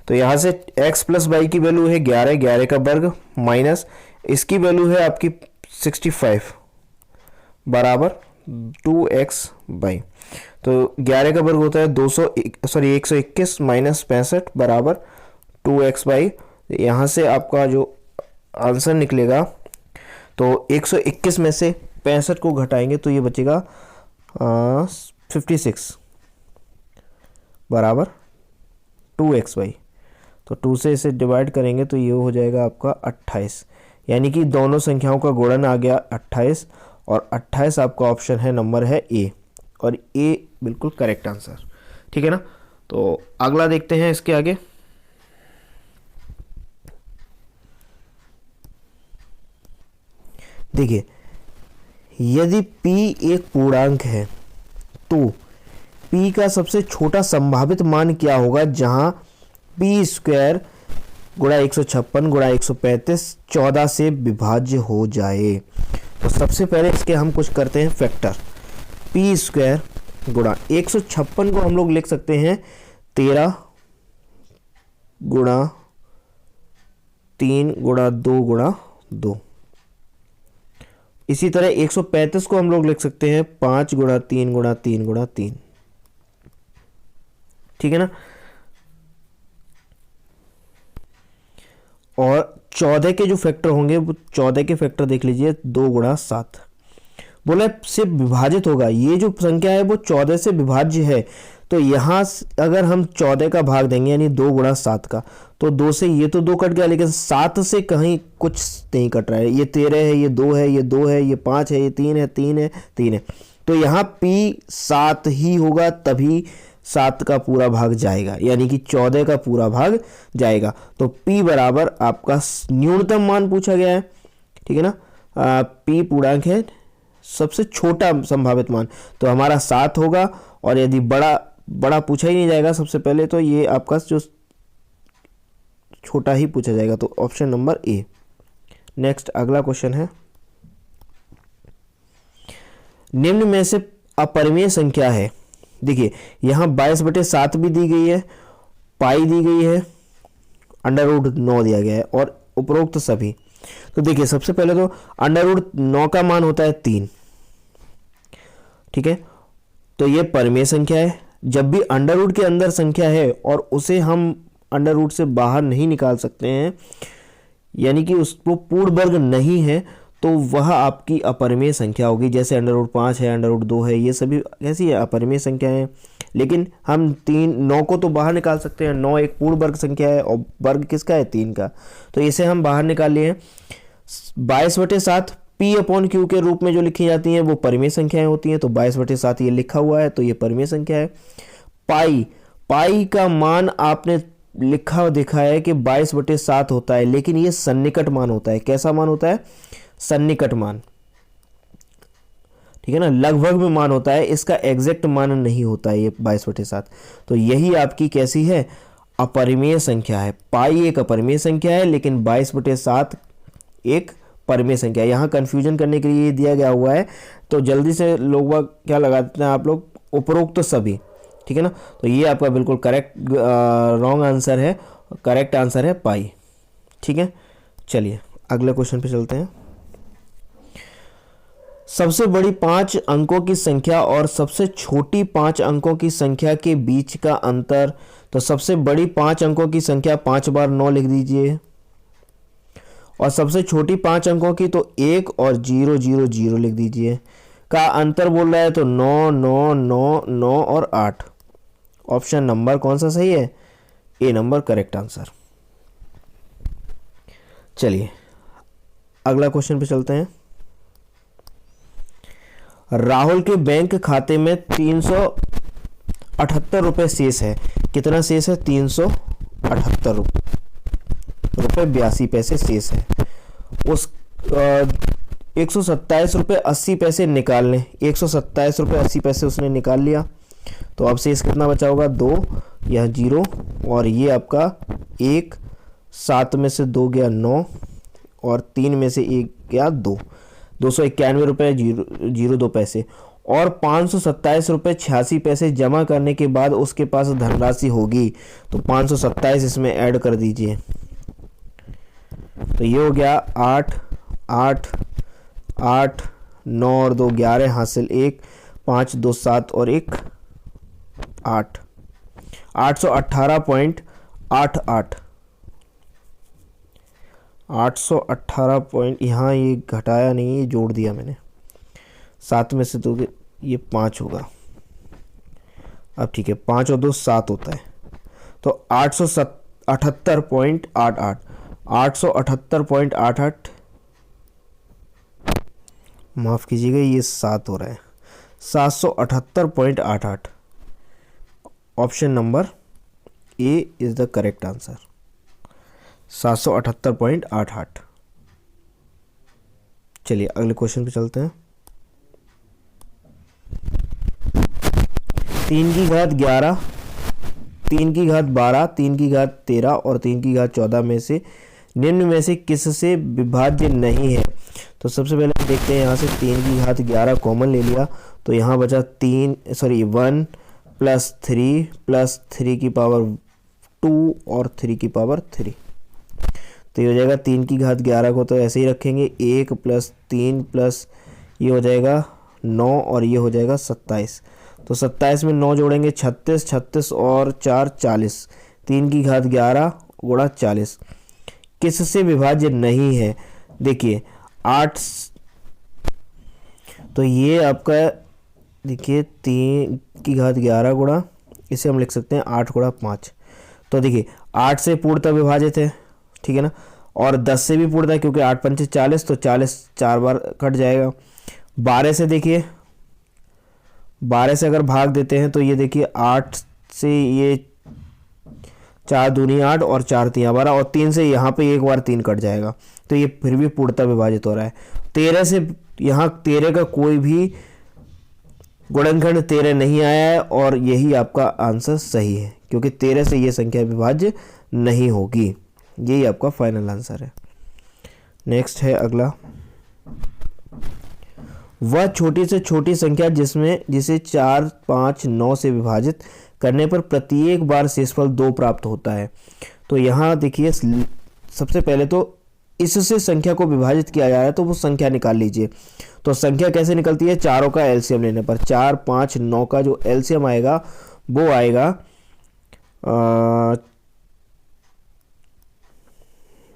तो यहाँ से x प्लस वाई की वैल्यू है 11, 11 का वर्ग माइनस इसकी वैल्यू है आपकी 65 बराबर 2x वाई। तो 11 का वर्ग होता है 121 माइनस 65 बराबर 2x वाई। यहाँ से आपका जो आंसर निकलेगा तो 121 में से 65 को घटाएंगे तो ये बचेगा 56 बराबर 2x वाई। तो 2 से इसे डिवाइड करेंगे तो ये हो जाएगा आपका 28, यानी कि दोनों संख्याओं का गुणन आ गया 28, और 28 आपका ऑप्शन है नंबर है ए, और ए बिल्कुल करेक्ट आंसर, ठीक है ना। तो अगला देखते हैं इसके आगे। देखिए यदि p एक पूर्णांक है तो p का सबसे छोटा संभावित मान क्या होगा, जहां p स्क्वायर गुणा 156 गुणा 135 14 से विभाज्य हो जाए। तो सबसे पहले इसके हम कुछ करते हैं फैक्टर। p स्क्वायर गुणा 156 को हम लोग लिख सकते हैं 13 गुणा 3 गुणा 2 गुणा 2। इसी तरह 135 को हम लोग लिख सकते हैं 5 गुणा 3 गुणा 3 गुणा 3। ठीक है ना। और 14 के जो फैक्टर होंगे वो 14 के फैक्टर देख लीजिए 2 गुणा 7। बोले से विभाजित होगा, ये जो संख्या है वो 14 से विभाज्य है। तो यहाँ अगर हम 14 का भाग देंगे यानी 2 गुणा 7 का, तो 2 से ये तो 2 कट गया, लेकिन 7 से कहीं कुछ नहीं कट रहा है। ये 13 है, ये 2 है, ये 2 है, ये 5 है, ये 3 है, 3 है, 3 है। तो यहाँ p 7 ही होगा, तभी 7 का पूरा भाग जाएगा, यानी कि 14 का पूरा भाग जाएगा। तो p बराबर आपका न्यूनतम मान पूछा गया है। ठीक है ना। p पूर्णांक है, सबसे छोटा संभावित मान, तो हमारा 7 होगा। और यदि बड़ा पूछा ही नहीं जाएगा सबसे पहले, तो ये आपका जो छोटा ही पूछा जाएगा। तो ऑप्शन नंबर ए। नेक्स्ट अगला क्वेश्चन है, निम्न में से अपरिमेय संख्या है। देखिए यहाँ 22/7 भी दी गई है, पाई दी गई है, √9 दिया गया है और उपरोक्त सभी। तो देखिए सबसे पहले तो √9 का मान होता है 3। ठीक है। तो ये परिमेय संख्या है। जब भी अंडर के अंदर संख्या है और उसे हम अंडर से बाहर नहीं निकाल सकते हैं, यानी कि उसको पूर्ण वर्ग नहीं है, तो वह आपकी अपरिमेय संख्या होगी। जैसे √5 है, √2 है, ये सभी कैसी है, अपरिमेय संख्या है। लेकिन हम 9 को तो बाहर निकाल सकते हैं। 9 एक पूर्ण वर्ग संख्या है और वर्ग किसका है, 3 का। तो इसे हम बाहर निकाल लिए। 22/7 p/q के रूप में जो लिखी जाती हैं वो परिमेय संख्याएं होती हैं। तो 22/7 ये लिखा हुआ है, तो ये परिमेय संख्या है। पाई का मान आपने लिखा दिखा है कि 22/7 होता है, लेकिन ये सन्निकट मान होता है। कैसा मान होता है, सन्निकट मान। ठीक है ना, लगभग में मान होता है, इसका एग्जैक्ट मान नहीं होता है ये 22/7। तो यही आपकी कैसी है, अपरिमेय संख्या है। पाई एक अपरिमेय संख्या है, लेकिन 22/7 एक परिमेय संख्या। यहाँ कंफ्यूजन करने के लिए दिया गया हुआ है, तो जल्दी से लोग क्या लगाते हैं आप लोग, उपरोक्त सभी। ठीक है ना। तो ये आपका बिल्कुल करेक्ट रॉन्ग आंसर है, करेक्ट आंसर है पाई। ठीक है। चलिए अगले क्वेश्चन पे चलते हैं। सबसे बड़ी 5 अंकों की संख्या और सबसे छोटी 5 अंकों की संख्या के बीच का अंतर। तो सबसे बड़ी 5 अंकों की संख्या 5 बार 9 लिख दीजिए, और सबसे छोटी 5 अंकों की तो 1 और 0 0 0 लिख दीजिए। का अंतर बोल रहा है तो 9 9 9 9 और 8। ऑप्शन नंबर कौन सा सही है, ए नंबर करेक्ट आंसर। चलिए अगला क्वेश्चन पे चलते हैं। राहुल के बैंक खाते में 378 रुपए शेष है। कितना शेष है, 378 रुपए 82 पैसे शेष है। उस 127 रुपये 80 पैसे निकाल लें। 127 रुपये 80 पैसे उसने निकाल लिया, तो अब शेष कितना बचा होगा, 2, यह 0 और ये आपका 1। 7 में से 2 गया 9 और 3 में से 1 गया 2। 291 रुपये 0.02 पैसे और 527 रुपये 86 पैसे जमा करने के बाद उसके पास धनराशि होगी। तो 527 इसमें ऐड कर दीजिए, तो ये हो गया 8 8 8 9 और 2 11 हासिल 1 5 2 7 और 1 8 818.88 818 पॉइंट। यहाँ ये घटाया नहीं, ये जोड़ दिया मैंने। 7 में से 2 ये 5 होगा। अब ठीक है, 5 और 2 7 होता है, तो 878.88 878.88 माफ कीजिएगा, ये 7 हो रहा है, 778.88। Option number A is the correct answer, 778.88। चलिए अगले क्वेश्चन पे चलते हैं। 3 की घात 11, 3 की घात 12, 3 की घात 13 और 3 की घात 14 में से निम्न में से किससे विभाज्य नहीं है। तो सबसे पहले देखते हैं, यहाँ से 3 की घात 11 कॉमन ले लिया तो यहाँ बचा 1 प्लस 3 की पावर 2 और 3 की पावर 3। तो ये हो जाएगा 3 की घात 11 को तो ऐसे ही रखेंगे, 1 प्लस 3 प्लस ये हो जाएगा 9 और ये हो जाएगा 27। तो 27 में 9 जोड़ेंगे 36, 36 और 4 40। 3 की घात 11 गुणा 40 किससे विभाज्य नहीं है। देखिए 8, तो ये आपका देखिए 3 की घात 11 गुणा, इसे हम लिख सकते हैं 8 गुणा 5। तो देखिए 8 से पूर्णतः विभाजित है, ठीक है ना, और 10 से भी पूर्णतः, क्योंकि 8 पंचे 40, तो 40 4 बार कट जाएगा। 12 से देखिए, 12 से अगर भाग देते हैं तो ये देखिए 8 से ये 4 दूनी 8 और 4 तिया 12 और 3 से यहाँ पे एक बार 3 कट जाएगा, तो ये फिर भी पूर्णतः विभाजित हो रहा है। 13 से यहाँ 13 का कोई भी गुणनखंड 13 नहीं आया है और यही आपका आंसर सही है, क्योंकि 13 से ये संख्या विभाज्य नहीं होगी। यही आपका फाइनल आंसर है। नेक्स्ट है अगला, वह छोटी से छोटी संख्या जिसे 4, 5, 9 से विभाजित करने पर प्रत्येक बार शेषफल 2 प्राप्त होता है। तो यहाँ देखिए सबसे पहले तो इससे संख्या को विभाजित किया जा रहा है तो वो संख्या निकाल लीजिए। तो संख्या कैसे निकलती है, चारों का एलसीएम लेने पर। 4, 5, 9 का जो एलसीएम आएगा वो आएगा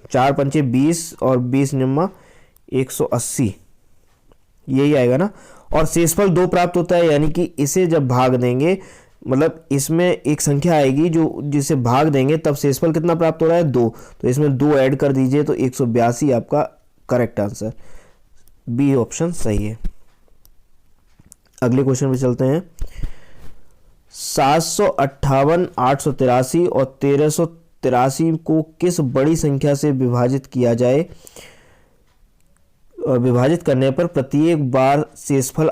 4 पंचे 20 और 20 निम्मा 180, यही आएगा ना। और शेषफल 2 प्राप्त होता है, यानी कि इसे जब भाग देंगे, मतलब इसमें एक संख्या आएगी जो जिसे भाग देंगे तब शेषफल कितना प्राप्त हो रहा है, 2। तो इसमें 2 ऐड कर दीजिए तो 182 आपका करेक्ट आंसर, बी ऑप्शन सही है। अगले क्वेश्चन पे चलते हैं। 758, 883 और 1383 को किस बड़ी संख्या से विभाजित किया जाए, विभाजित करने पर प्रत्येक बार शेषफल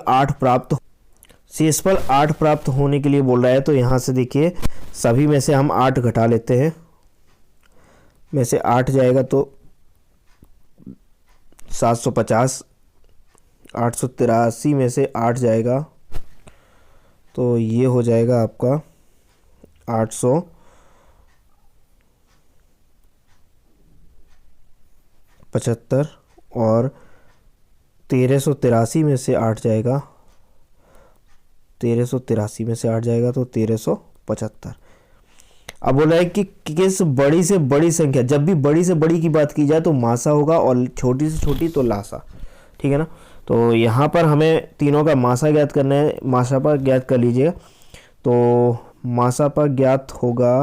8 प्राप्त होने के लिए बोल रहा है। तो यहाँ से देखिए सभी में से हम 8 घटा लेते हैं, में से 8 जाएगा तो 750, 883 में से 8 जाएगा तो ये हो जाएगा आपका 875 और 1383 में से 8 जाएगा, 1383 में से 8 जाएगा तो 1375। अब बोला है कि किस बड़ी से बड़ी संख्या, जब भी बड़ी से बड़ी की बात की जाए तो मासा होगा और छोटी से छोटी तो लासा, ठीक है ना। तो यहाँ पर हमें तीनों का मासा ज्ञात करना है, मासापा ज्ञात कर लीजिएगा। तो मासापा ज्ञात होगा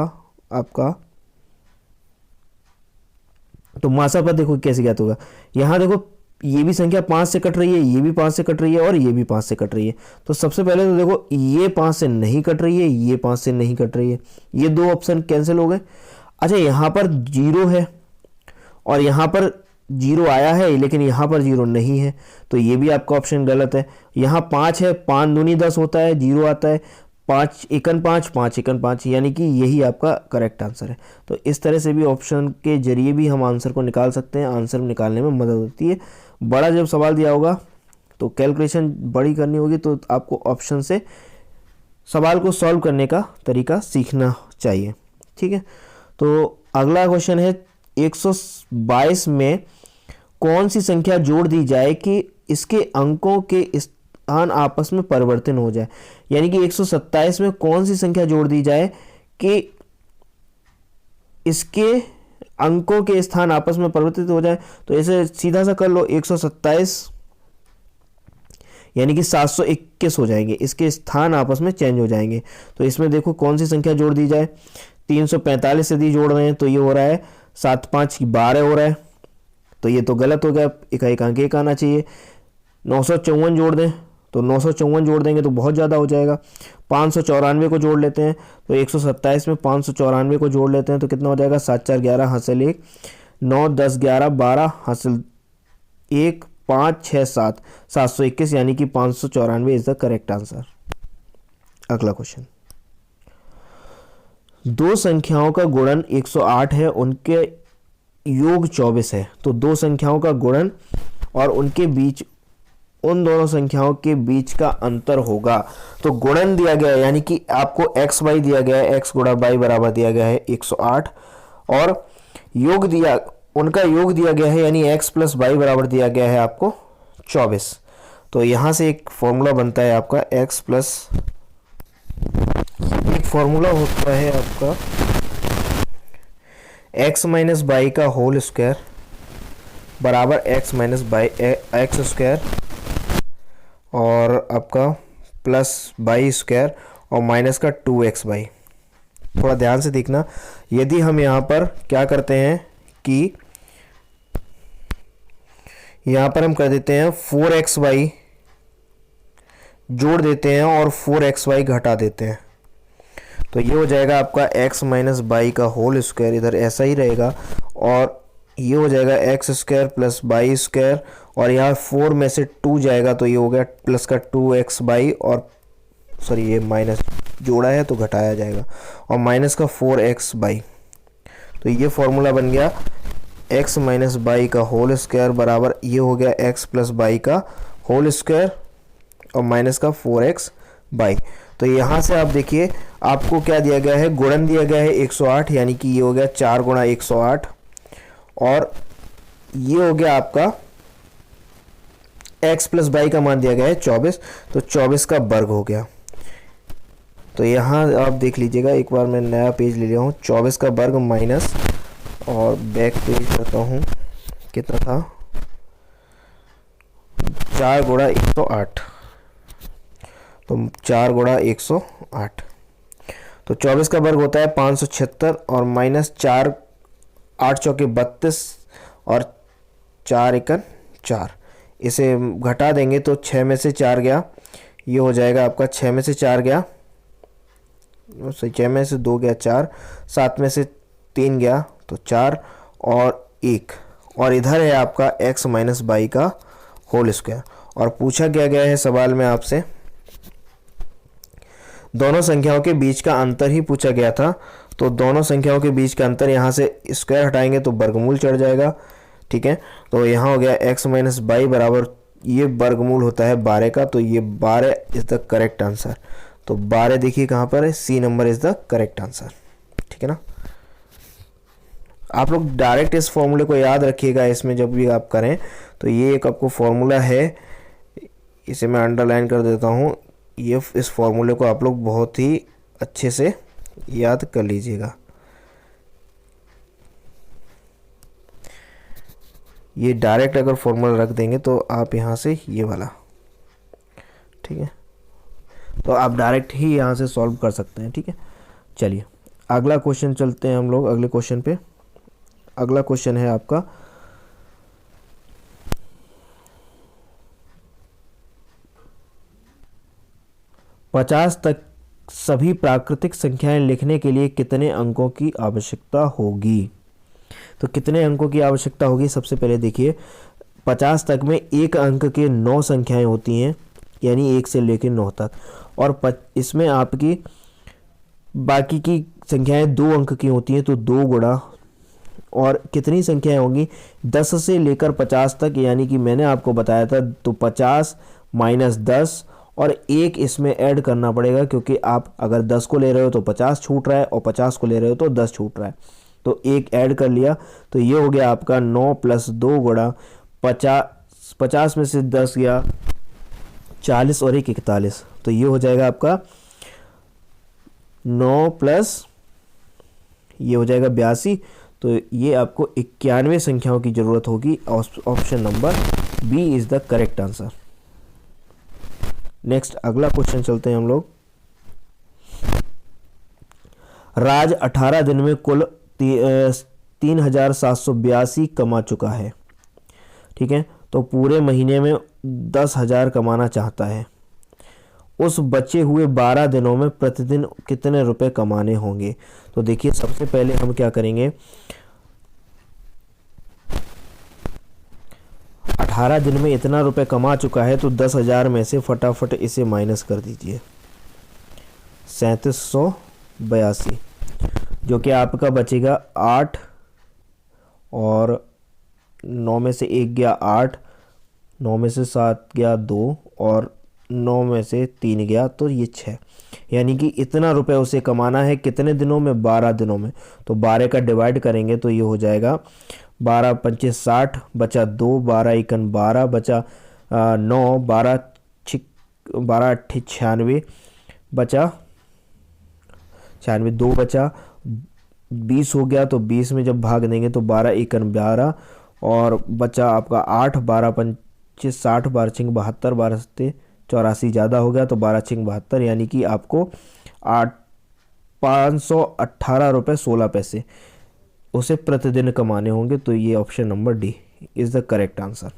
आपका, तो मासापा देखो कैसे ज्ञात होगा, यहाँ देखो ये भी संख्या 5 से कट रही है, ये भी 5 से कट रही है और ये भी 5 से कट रही है। तो सबसे पहले तो देखो ये 5 से नहीं कट रही है, ये 5 से नहीं कट रही है, ये 2 ऑप्शन कैंसिल हो गए। अच्छा यहाँ पर 0 है और यहाँ पर 0 आया है लेकिन यहाँ पर 0 नहीं है, तो ये भी आपका ऑप्शन गलत है। यहाँ 5 है, 5 दूनी 10 होता है, 0 आता है, 5 एकन 5, 5 एकन 5, यानी कि यही आपका करेक्ट आंसर है। तो इस तरह से भी ऑप्शन के जरिए भी हम आंसर को निकाल सकते हैं, आंसर निकालने में मदद होती है। बड़ा जब सवाल दिया होगा तो कैलकुलेशन बड़ी करनी होगी तो आपको ऑप्शन से सवाल को सॉल्व करने का तरीका सीखना चाहिए, ठीक है। तो अगला क्वेश्चन है 122 में कौन सी संख्या जोड़ दी जाए कि इसके अंकों के स्थान आपस में परिवर्तन हो जाए, यानी कि 127 में कौन सी संख्या जोड़ दी जाए कि इसके अंकों के स्थान आपस में परिवर्तित हो जाए। तो ऐसे सीधा सा कर लो, 127 यानी कि 721 हो जाएंगे, इसके स्थान आपस में चेंज हो जाएंगे। तो इसमें देखो कौन सी संख्या जोड़ दी जाए, 345 यदि जोड़ रहे हैं तो ये हो रहा है 7 5 12 हो रहा है, तो ये तो गलत हो गया, एक अंक 1 आना चाहिए। 954 जोड़ दें तो 954 जोड़ देंगे तो बहुत ज़्यादा हो जाएगा। 594 को जोड़ लेते हैं तो 127 में 594 को जोड़ लेते हैं तो कितना हो जाएगा, 7 4 11 हासिल 1, 9 10 11 12 हासिल 1, 5 6 7, 721 यानी कि 594 इज द करेक्ट आंसर। अगला क्वेश्चन, दो संख्याओं का गुणन 108 है, उनके योग 24 है। तो दो संख्याओं का गुणन और उनके बीच, उन दोनों संख्याओं के बीच का अंतर होगा। तो गुणन दिया गया है यानी कि आपको x y दिया गया है, x गुणा y बराबर दिया गया है 108, और योग दिया, उनका योग दिया गया है यानी x प्लस y बराबर दिया गया है आपको 24। तो यहाँ से एक फॉर्मूला बनता है आपका x प्लस, एक फॉर्मूला होता है आपका x माइनस बाई का होल स्क्वायर बराबर x minus by x square और आपका प्लस बाई स्क्वायर और माइनस का 2x/। थोड़ा ध्यान से देखना, यदि हम यहाँ पर क्या करते हैं कि यहाँ पर हम कर देते हैं 4xy जोड़ देते हैं और 4xy घटा देते हैं, तो ये हो जाएगा आपका x माइनस बाई का होल स्क्वायर, इधर ऐसा ही रहेगा, और ये हो जाएगा x square plus by square, और यहाँ 4 में से 2 जाएगा तो ये हो गया प्लस का 2x/, और सॉरी ये माइनस जोड़ा है तो घटाया जाएगा, और माइनस का 4x/। तो ये फॉर्मूला बन गया x माइनस बाई का होल स्क्वायर बराबर ये हो गया x प्लस बाई का होल स्क्वायर और माइनस का 4x/। तो यहाँ से आप देखिए आपको क्या दिया गया है, गुणन दिया गया है 108 यानी कि ये हो गया 4 गुणा 108, और ये हो गया आपका x प्लस बाई का मान दिया गया है 24, तो 24 का वर्ग हो गया। तो यहाँ आप देख लीजिएगा, एक बार मैं नया पेज ले लिया हूँ, 24 का वर्ग माइनस, और बैक पेज करता हूँ, कितना था 4 गुणा 108, तो 4 गुणा 108, तो 24 का वर्ग होता है 576, और माइनस 4 8 चौके 32 और 4 एकन 4, इसे घटा देंगे तो 6 में से 4 गया, ये हो जाएगा आपका 6 में से 4 गया, 6 में से 2 गया 4, 7 में से 3 गया तो 4 और 1, और इधर है आपका x माइनस बाई का होल स्क्वायर। और पूछा क्या गया है सवाल में आपसे, दोनों संख्याओं के बीच का अंतर ही पूछा गया था, तो दोनों संख्याओं के बीच का अंतर, यहाँ से स्क्वायर हटाएंगे तो वर्गमूल चढ़ जाएगा, ठीक है। तो यहाँ हो गया x माइनस बाई बराबर, ये वर्गमूल होता है 12 का, तो ये 12 इज़ द करेक्ट आंसर। तो 12 देखिए कहाँ पर है, C number is the correct answer, ठीक है ना। आप लोग डायरेक्ट इस फॉर्मूले को याद रखिएगा, इसमें जब भी आप करें तो ये एक आपको फॉर्मूला है, इसे मैं अंडरलाइन कर देता हूँ, ये इस फॉर्मूले को आप लोग बहुत ही अच्छे से याद कर लीजिएगा। ये डायरेक्ट अगर फॉर्मूला रख देंगे तो आप यहाँ से ये वाला, ठीक है, तो आप डायरेक्ट ही यहाँ से सॉल्व कर सकते हैं, ठीक है। चलिए अगला क्वेश्चन चलते हैं हम लोग अगले क्वेश्चन पे। अगला क्वेश्चन है आपका पचास तक सभी प्राकृतिक संख्याएं लिखने के लिए कितने अंकों की आवश्यकता होगी। तो कितने अंकों की आवश्यकता होगी, सबसे पहले देखिए 50 तक में एक अंक के 9 संख्याएं होती हैं, यानी 1 से लेकर 9 तक, और इसमें आपकी बाकी की संख्याएं 2 अंक की होती हैं, तो 2 गुणा, और कितनी संख्याएं होंगी 10 से लेकर 50 तक, यानी कि मैंने आपको बताया था, तो 50 माइनस 10 और 1 इसमें ऐड करना पड़ेगा, क्योंकि आप अगर 10 को ले रहे हो तो 50 छूट रहा है, और 50 को ले रहे हो तो 10 छूट रहा है, तो 1 ऐड कर लिया, तो ये हो गया आपका 9 प्लस 2 गुणा 50 में से 10 गया 40 और 1 41, तो ये हो जाएगा आपका 9 प्लस ये हो जाएगा 82, तो ये आपको 91 संख्याओं की ज़रूरत होगी। Option number B is the correct answer. Next अगला क्वेश्चन चलते हैं हम लोग। राज 18 दिन में कुल 3782 कमा चुका है, ठीक है, तो पूरे महीने में 10,000 कमाना चाहता है। उस बचे हुए 12 दिनों में प्रतिदिन कितने रुपए कमाने होंगे। तो देखिए सबसे पहले हम क्या करेंगे, 18 दिन में इतना रुपए कमा चुका है, तो 10,000 में से फटाफट इसे माइनस कर दीजिए। 3782, जो कि आपका बचेगा 8 और 9 में से 1 गया 8, 9 में से 7 गया 2 और 9 में से 3 गया तो ये 6। यानी कि इतना रुपए उसे कमाना है कितने दिनों में? 12 दिनों में। तो 12 का डिवाइड करेंगे तो ये हो जाएगा 12 पंचे 60, बचा 2, 12 एकन 12, बचा 9, 12 अट्ठे 96, बचा 96, 2 बचा 20 हो गया। तो 20 में जब भाग देंगे तो 12 एकन 12 और बचा आपका 8, 12 पंचे 60, 12 छिंग 72, 12 सत्ते 84 ज़्यादा हो गया तो 12 छिंग 72, यानी कि आपको 518 रुपये 16 पैसे उसे प्रतिदिन कमाने होंगे। तो ये option number D is the correct answer.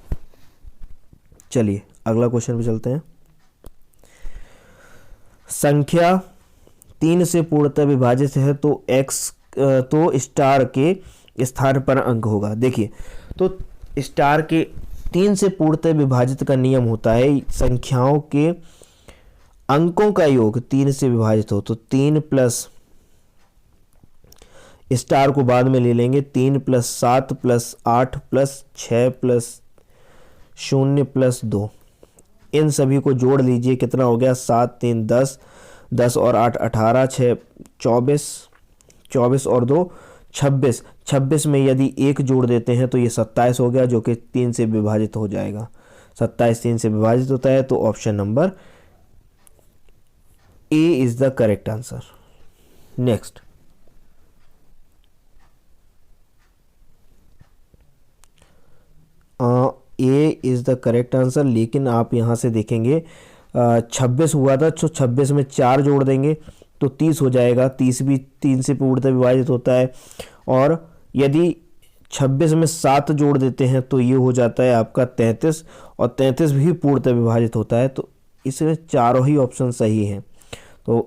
चलिए अगला क्वेश्चन पे चलते हैं। संख्या 3 से पूर्णतः विभाजित है तो तो स्टार के स्थान पर अंक होगा। देखिए, तो स्टार के 3 से पूर्णतः विभाजित का नियम होता है संख्याओं के अंकों का योग 3 से विभाजित हो तो 3 प्लस स्टार को बाद में ले लेंगे, 3 plus 7 plus 8 plus 6 plus 0 plus 2, इन सभी को जोड़ लीजिए। कितना हो गया? 7 3 10, 10 और 8 18, 6 24, 24 और 2 26, 26 में यदि 1 जोड़ देते हैं तो ये 27 हो गया, जो कि 3 से विभाजित हो जाएगा। 27 3 से विभाजित होता है तो option number A is the correct answer. Next, A is the correct answer, लेकिन आप यहाँ से देखेंगे 26 हुआ था तो 26 में 4 जोड़ देंगे तो 30 हो जाएगा। 30 भी 3 से पूर्णतः विभाजित होता है, और यदि 26 में 7 जोड़ देते हैं तो ये हो जाता है आपका 33, और 33 भी पूर्णतः विभाजित होता है। तो इसमें चारों ही ऑप्शन सही हैं। तो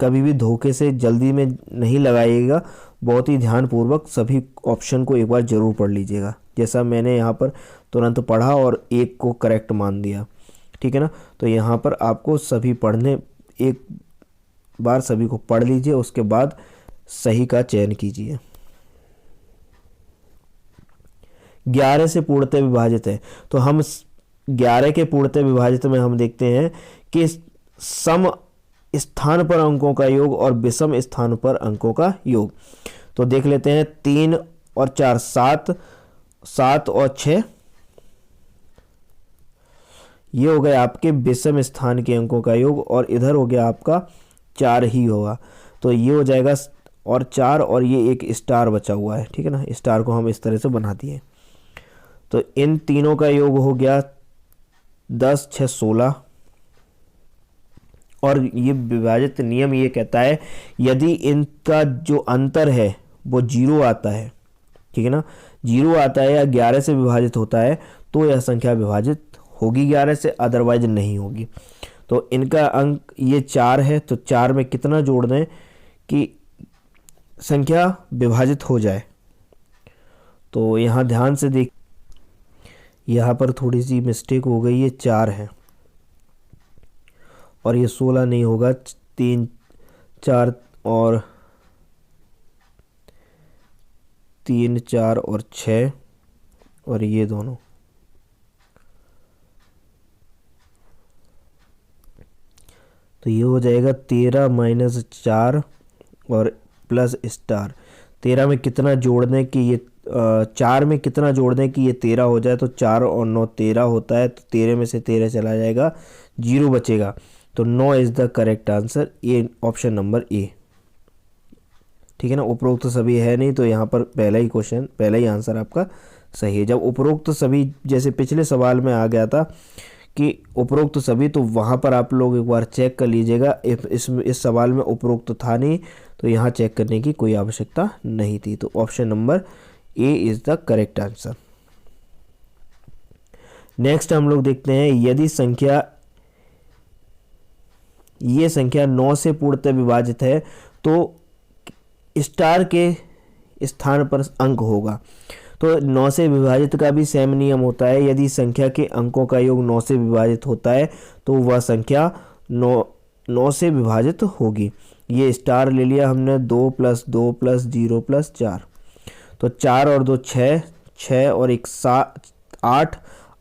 कभी भी धोखे से जल्दी में नहीं लगाइएगा, बहुत ही ध्यानपूर्वक सभी ऑप्शन को एक बार ज़रूर पढ़ लीजिएगा, जैसा मैंने यहाँ पर तुरंत पढ़ा और एक को करेक्ट मान दिया। ठीक है ना? तो यहाँ पर आपको सभी पढ़ने, एक बार सभी को पढ़ लीजिए, उसके बाद सही का चयन कीजिए। 11 से पूर्णतः विभाजित है तो हम 11 के पूर्णतः विभाजित में हम देखते हैं कि सम स्थान पर अंकों का योग और विषम स्थान पर अंकों का योग। तो देख लेते हैं, 3 और 4 7, 7 और 6 ये हो गए आपके विषम स्थान के अंकों का योग, और इधर हो गया आपका 4 ही होगा। तो ये हो जाएगा और 4, और ये एक स्टार बचा हुआ है। ठीक है ना? स्टार को हम इस तरह से बना दिए। तो इन तीनों का योग हो गया 10 6 16, और ये विभाजित नियम ये कहता है यदि इनका जो अंतर है वो 0 आता है, ठीक है ना, 0 आता है या 11 से विभाजित होता है तो यह संख्या विभाजित होगी 11 से, अदरवाइज नहीं होगी। तो इनका अंक ये 4 है तो 4 में कितना जोड़ दें कि संख्या विभाजित हो जाए। तो यहाँ ध्यान से देख, यहाँ पर थोड़ी सी मिस्टेक हो गई, ये 4 है और ये 16 नहीं होगा, 3 4 और 3 4 और 6 और ये दोनों। तो ये हो जाएगा 13 माइनस 4 और प्लस स्टार। 13 में कितना जोड़ दें कि ये 4 में कितना जोड़ दें कि ये 13 हो जाए, तो 4 और 9 13 होता है। तो 13 में से 13 चला जाएगा, 0 बचेगा। तो 9 इज़ द करेक्ट आंसर, ये ऑप्शन नंबर ए। ठीक है ना? उपरोक्त सभी है नहीं तो यहाँ पर पहला ही क्वेश्चन, पहला ही आंसर आपका सही है। जब उपरोक्त सभी, जैसे पिछले सवाल में आ गया था कि उपरोक्त सभी, तो वहाँ पर आप लोग एक बार चेक कर लीजिएगा। इस सवाल में उपरोक्त था नहीं, तो यहाँ चेक करने की कोई आवश्यकता नहीं थी। तो option number A is the correct answer. Next हम लोग देखते हैं, यदि ये संख्या 9 से पूर्णतः विभाजित है तो स्टार के स्थान पर अंक होगा। तो 9 से विभाजित का भी सेम नियम होता है। यदि संख्या के अंकों का योग 9 से विभाजित होता है तो वह संख्या 9 से विभाजित होगी। ये स्टार ले लिया हमने, 2 + 2 + 0 + 4, तो 4 और 2 6, 6 और 1 7 8,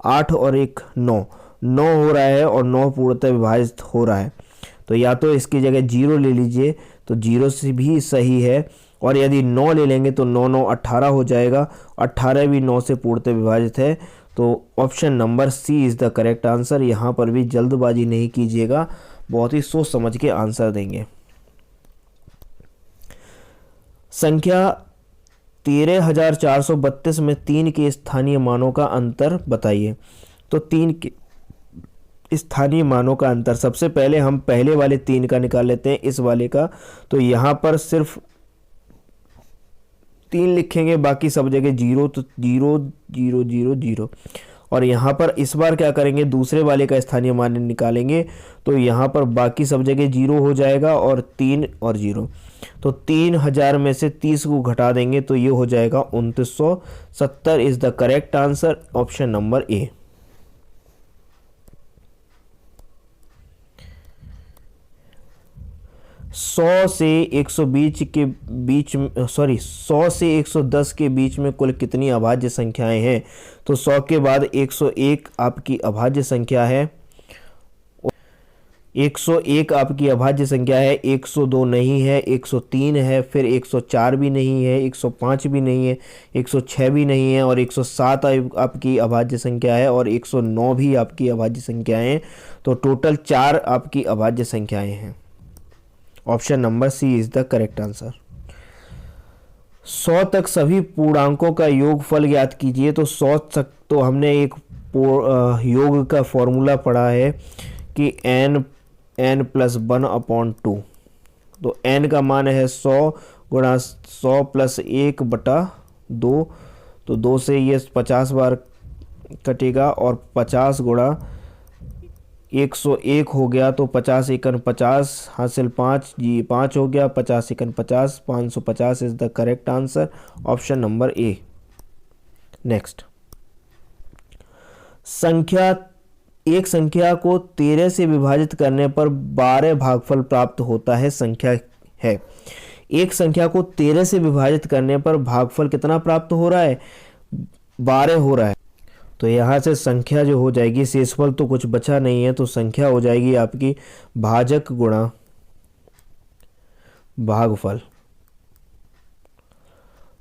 8 और 1 9, 9 हो रहा है और 9 पूर्णतः विभाजित हो रहा है। तो या तो इसकी जगह 0 ले लीजिए, तो 0 से भी सही है, और यदि 9 ले लेंगे तो 9 9 18 हो जाएगा, 18 भी 9 से पूर्णतः विभाजित है। तो option number C is the correct answer. यहाँ पर भी जल्दबाजी नहीं कीजिएगा, बहुत ही सोच समझ के आंसर देंगे। संख्या 13,432 में 3 के स्थानीय मानों का अंतर बताइए। तो 3 के स्थानीय मानों का अंतर, सबसे पहले हम पहले वाले 3 का निकाल लेते हैं, इस वाले का। तो यहाँ पर सिर्फ 3 लिखेंगे, बाकी सब जगह 0, तो 0 0 0 0। और यहाँ पर इस बार क्या करेंगे, दूसरे वाले का स्थानीय मान निकालेंगे, तो यहाँ पर बाकी सब जगह 0 हो जाएगा और 3 और 0। तो 3000 में से 30 को घटा देंगे तो ये हो जाएगा 2970 is the correct answer, option number A. सौ से 120 के बीच में 100 से 110 के बीच में कुल कितनी अभाज्य संख्याएं हैं। तो 100 के बाद 101 आपकी अभाज्य संख्या है, 101 आपकी अभाज्य संख्या है, 102 नहीं है, 103 है, फिर 104 भी नहीं है, 105 भी नहीं है, 106 भी नहीं है, और 107 आपकी अभाज्य संख्या है, और 109 भी आपकी अभाज्य संख्याएं हैं। तो टोटल 4 आपकी अभाज्य संख्याएं हैं। Option number C is the correct answer. 100 तक सभी पूर्णांकों का योगफल ज्ञात कीजिए। तो 100 तक तो हमने एक योग का फॉर्मूला पढ़ा है कि n + 1/2। तो n का मान है 100 गुणा 100 + 1/2। तो 2 से ये 50 बार कटेगा, और 50 गुणा 101 हो गया, तो 50 एकन 50 हासिल 5 जी 5 हो गया, 50 एकन 50, 550 is the correct answer, option number A. Next, एक संख्या को 13 से विभाजित करने पर 12 भागफल प्राप्त होता है, संख्या है। एक संख्या को 13 से विभाजित करने पर भागफल कितना प्राप्त हो रहा है, 12 हो रहा है। तो यहाँ से संख्या जो हो जाएगी, शेषफल तो कुछ बचा नहीं है, तो संख्या हो जाएगी आपकी भाजक गुणा भागफल।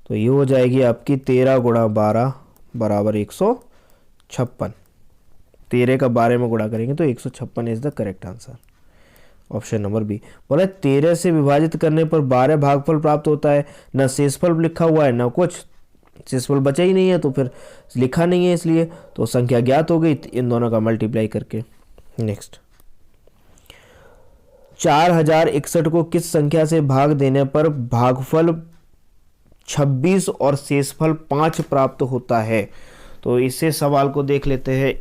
तो ये हो जाएगी आपकी 13 गुणा 12 बराबर 156। 13 का 12 में गुणा करेंगे तो 156 is the correct answer, option number B. बोले 13 से विभाजित करने पर 12 भागफल प्राप्त होता है, ना शेषफल लिखा हुआ है ना कुछ, शेषफल बचा ही नहीं है, तो फिर लिखा नहीं है, इसलिए तो संख्या ज्ञात हो गई इन दोनों का मल्टीप्लाई करके। नेक्स्ट, 4061 को किस संख्या से भाग देने पर भागफल 26 और शेषफल 5 प्राप्त होता है। तो इसे सवाल को देख लेते हैं।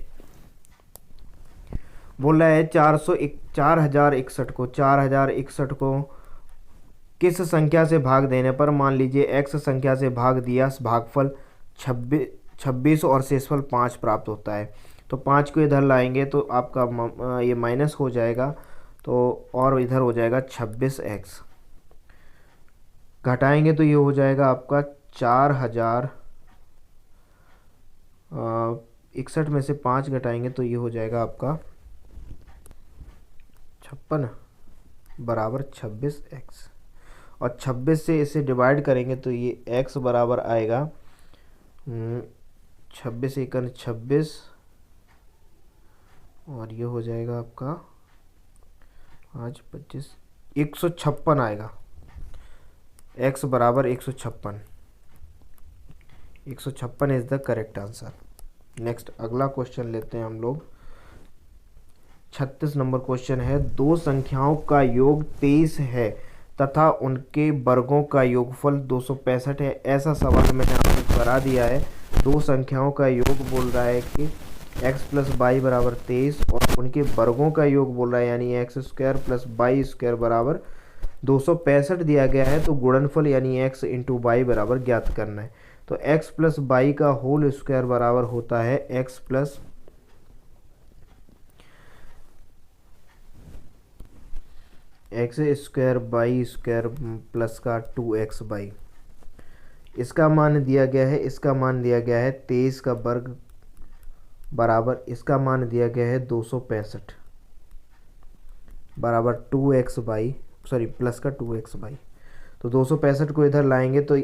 बोल रहा है 4061 को किस संख्या से भाग देने पर, मान लीजिए x संख्या से भाग दिया, भागफल 26 और शेषफल 5 प्राप्त होता है। तो 5 को इधर लाएंगे तो आपका ये माइनस हो जाएगा, तो और इधर हो जाएगा 26x, घटाएंगे तो ये हो जाएगा आपका 4061 में से 5 घटाएंगे तो ये हो जाएगा आपका 56 बराबर 26x, और 26 से इसे डिवाइड करेंगे तो ये x बराबर आएगा 26 एकन 26, और ये हो जाएगा आपका 5 25 156 आएगा, x बराबर 156 is the correct answer. Next, अगला क्वेश्चन लेते हैं हम लोग। 36 नंबर क्वेश्चन है, दो संख्याओं का योग 23 है तथा उनके वर्गों का योगफल 265 है। ऐसा सवाल मैंने आपको करा दिया है। दो संख्याओं का योग बोल रहा है कि x + y बराबर 23, और उनके वर्गों का योग बोल रहा है यानी x² + y² बराबर 265 दिया गया है। तो गुणनफल यानी x × y बराबर ज्ञात करना है। तो x + y का होल स्क्वायर बराबर होता है x + x square by square plus का 2x/, इसका मान दिया गया है, इसका मान दिया गया है 23 का वर्ग बराबर, इसका मान दिया गया है 265 बराबर 2x/, सॉरी प्लस का 2x/। तो 265 को इधर लाएंगे तो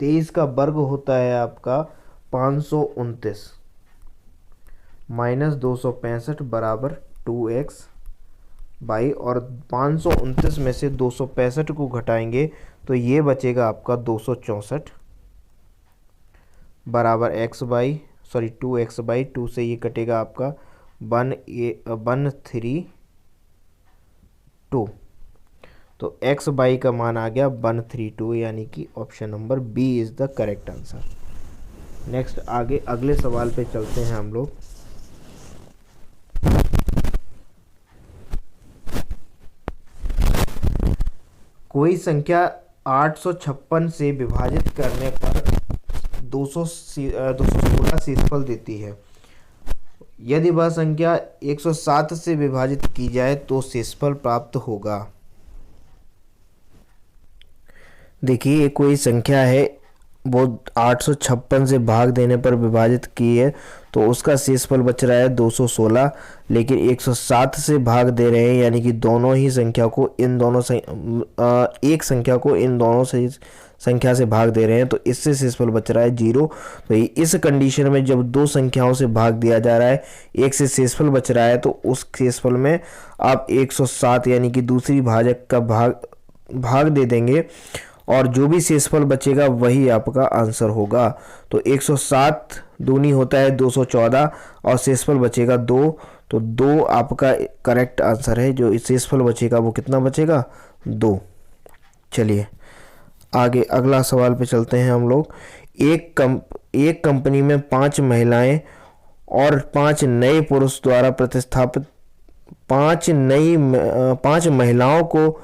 23 का वर्ग होता है आपका 529 माइनस 265 बराबर 2x/, और 529 में से 265 को घटाएंगे तो ये बचेगा आपका 264 बराबर x/, सॉरी 2x/, 2 से ये कटेगा आपका 132, तो x/, का मान आ गया 132, यानी कि option number B is the correct answer. Next आगे अगले सवाल पे चलते हैं हम लोग। कोई संख्या 856 से विभाजित करने पर 216 शेषफल देती है। यदि वह संख्या 107 से विभाजित की जाए तो शेषफल प्राप्त होगा। देखिए ये कोई संख्या है, वो 856 से भाग देने पर विभाजित की है तो उसका शेषफल बच रहा है 216, लेकिन 107 से भाग दे रहे हैं, यानी कि दोनों ही संख्या को इन दोनों एक संख्या को इन दोनों से संख्या से भाग दे रहे हैं, तो इससे शेषफल बच रहा है 0। तो इस कंडीशन में जब दो संख्याओं से भाग दिया जा रहा है, एक से शेषफल बच रहा है, तो उस शेषफल में आप 107 यानी कि दूसरी भाजक का भाग दे देंगे और जो भी शेषफल बचेगा वही आपका आंसर होगा। तो 107 दूनी होता है 214 और शेषफल बचेगा 2, तो 2 आपका करेक्ट आंसर है। जो शेषफल बचेगा वो कितना बचेगा, 2। चलिए आगे अगला सवाल पे चलते हैं हम लोग। एक कंपनी में 5 महिलाएं और 5 नए पुरुष द्वारा प्रतिस्थापित 5 महिलाओं को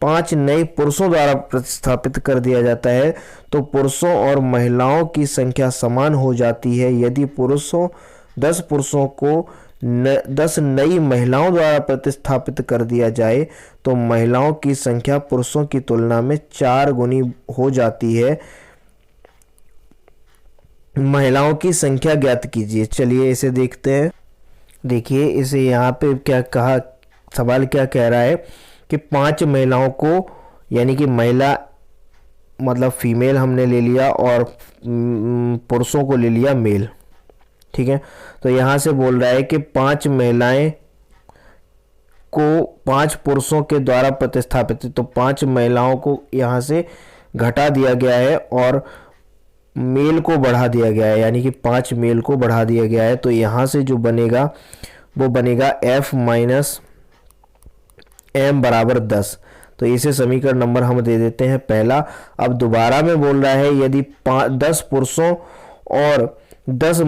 5 नए पुरुषों द्वारा प्रतिस्थापित कर दिया जाता है तो पुरुषों और महिलाओं की संख्या समान हो जाती है। यदि 10 पुरुषों को 10 नई महिलाओं द्वारा प्रतिस्थापित कर दिया जाए तो महिलाओं की संख्या पुरुषों की तुलना में 4 गुनी हो जाती है। महिलाओं की संख्या ज्ञात कीजिए। चलिए इसे देखते हैं। देखिए इसे यहाँ पे क्या कहा, सवाल क्या कह रहा है कि 5 महिलाओं को, यानी कि महिला मतलब फीमेल हमने ले लिया और पुरुषों को ले लिया मेल, ठीक है। तो यहाँ से बोल रहा है कि 5 महिलाएं को 5 पुरुषों के द्वारा प्रतिस्थापित, तो 5 महिलाओं को यहाँ से घटा दिया गया है और मेल को बढ़ा दिया गया है, यानी कि 5 मेल को बढ़ा दिया गया है। तो यहाँ से जो बनेगा वो बनेगा f माइनस m बराबर 10। तो इसे समीकरण नंबर हम दे देते हैं पहला। अब दोबारा में बोल रहा है यदि 10 पुरुषों और 10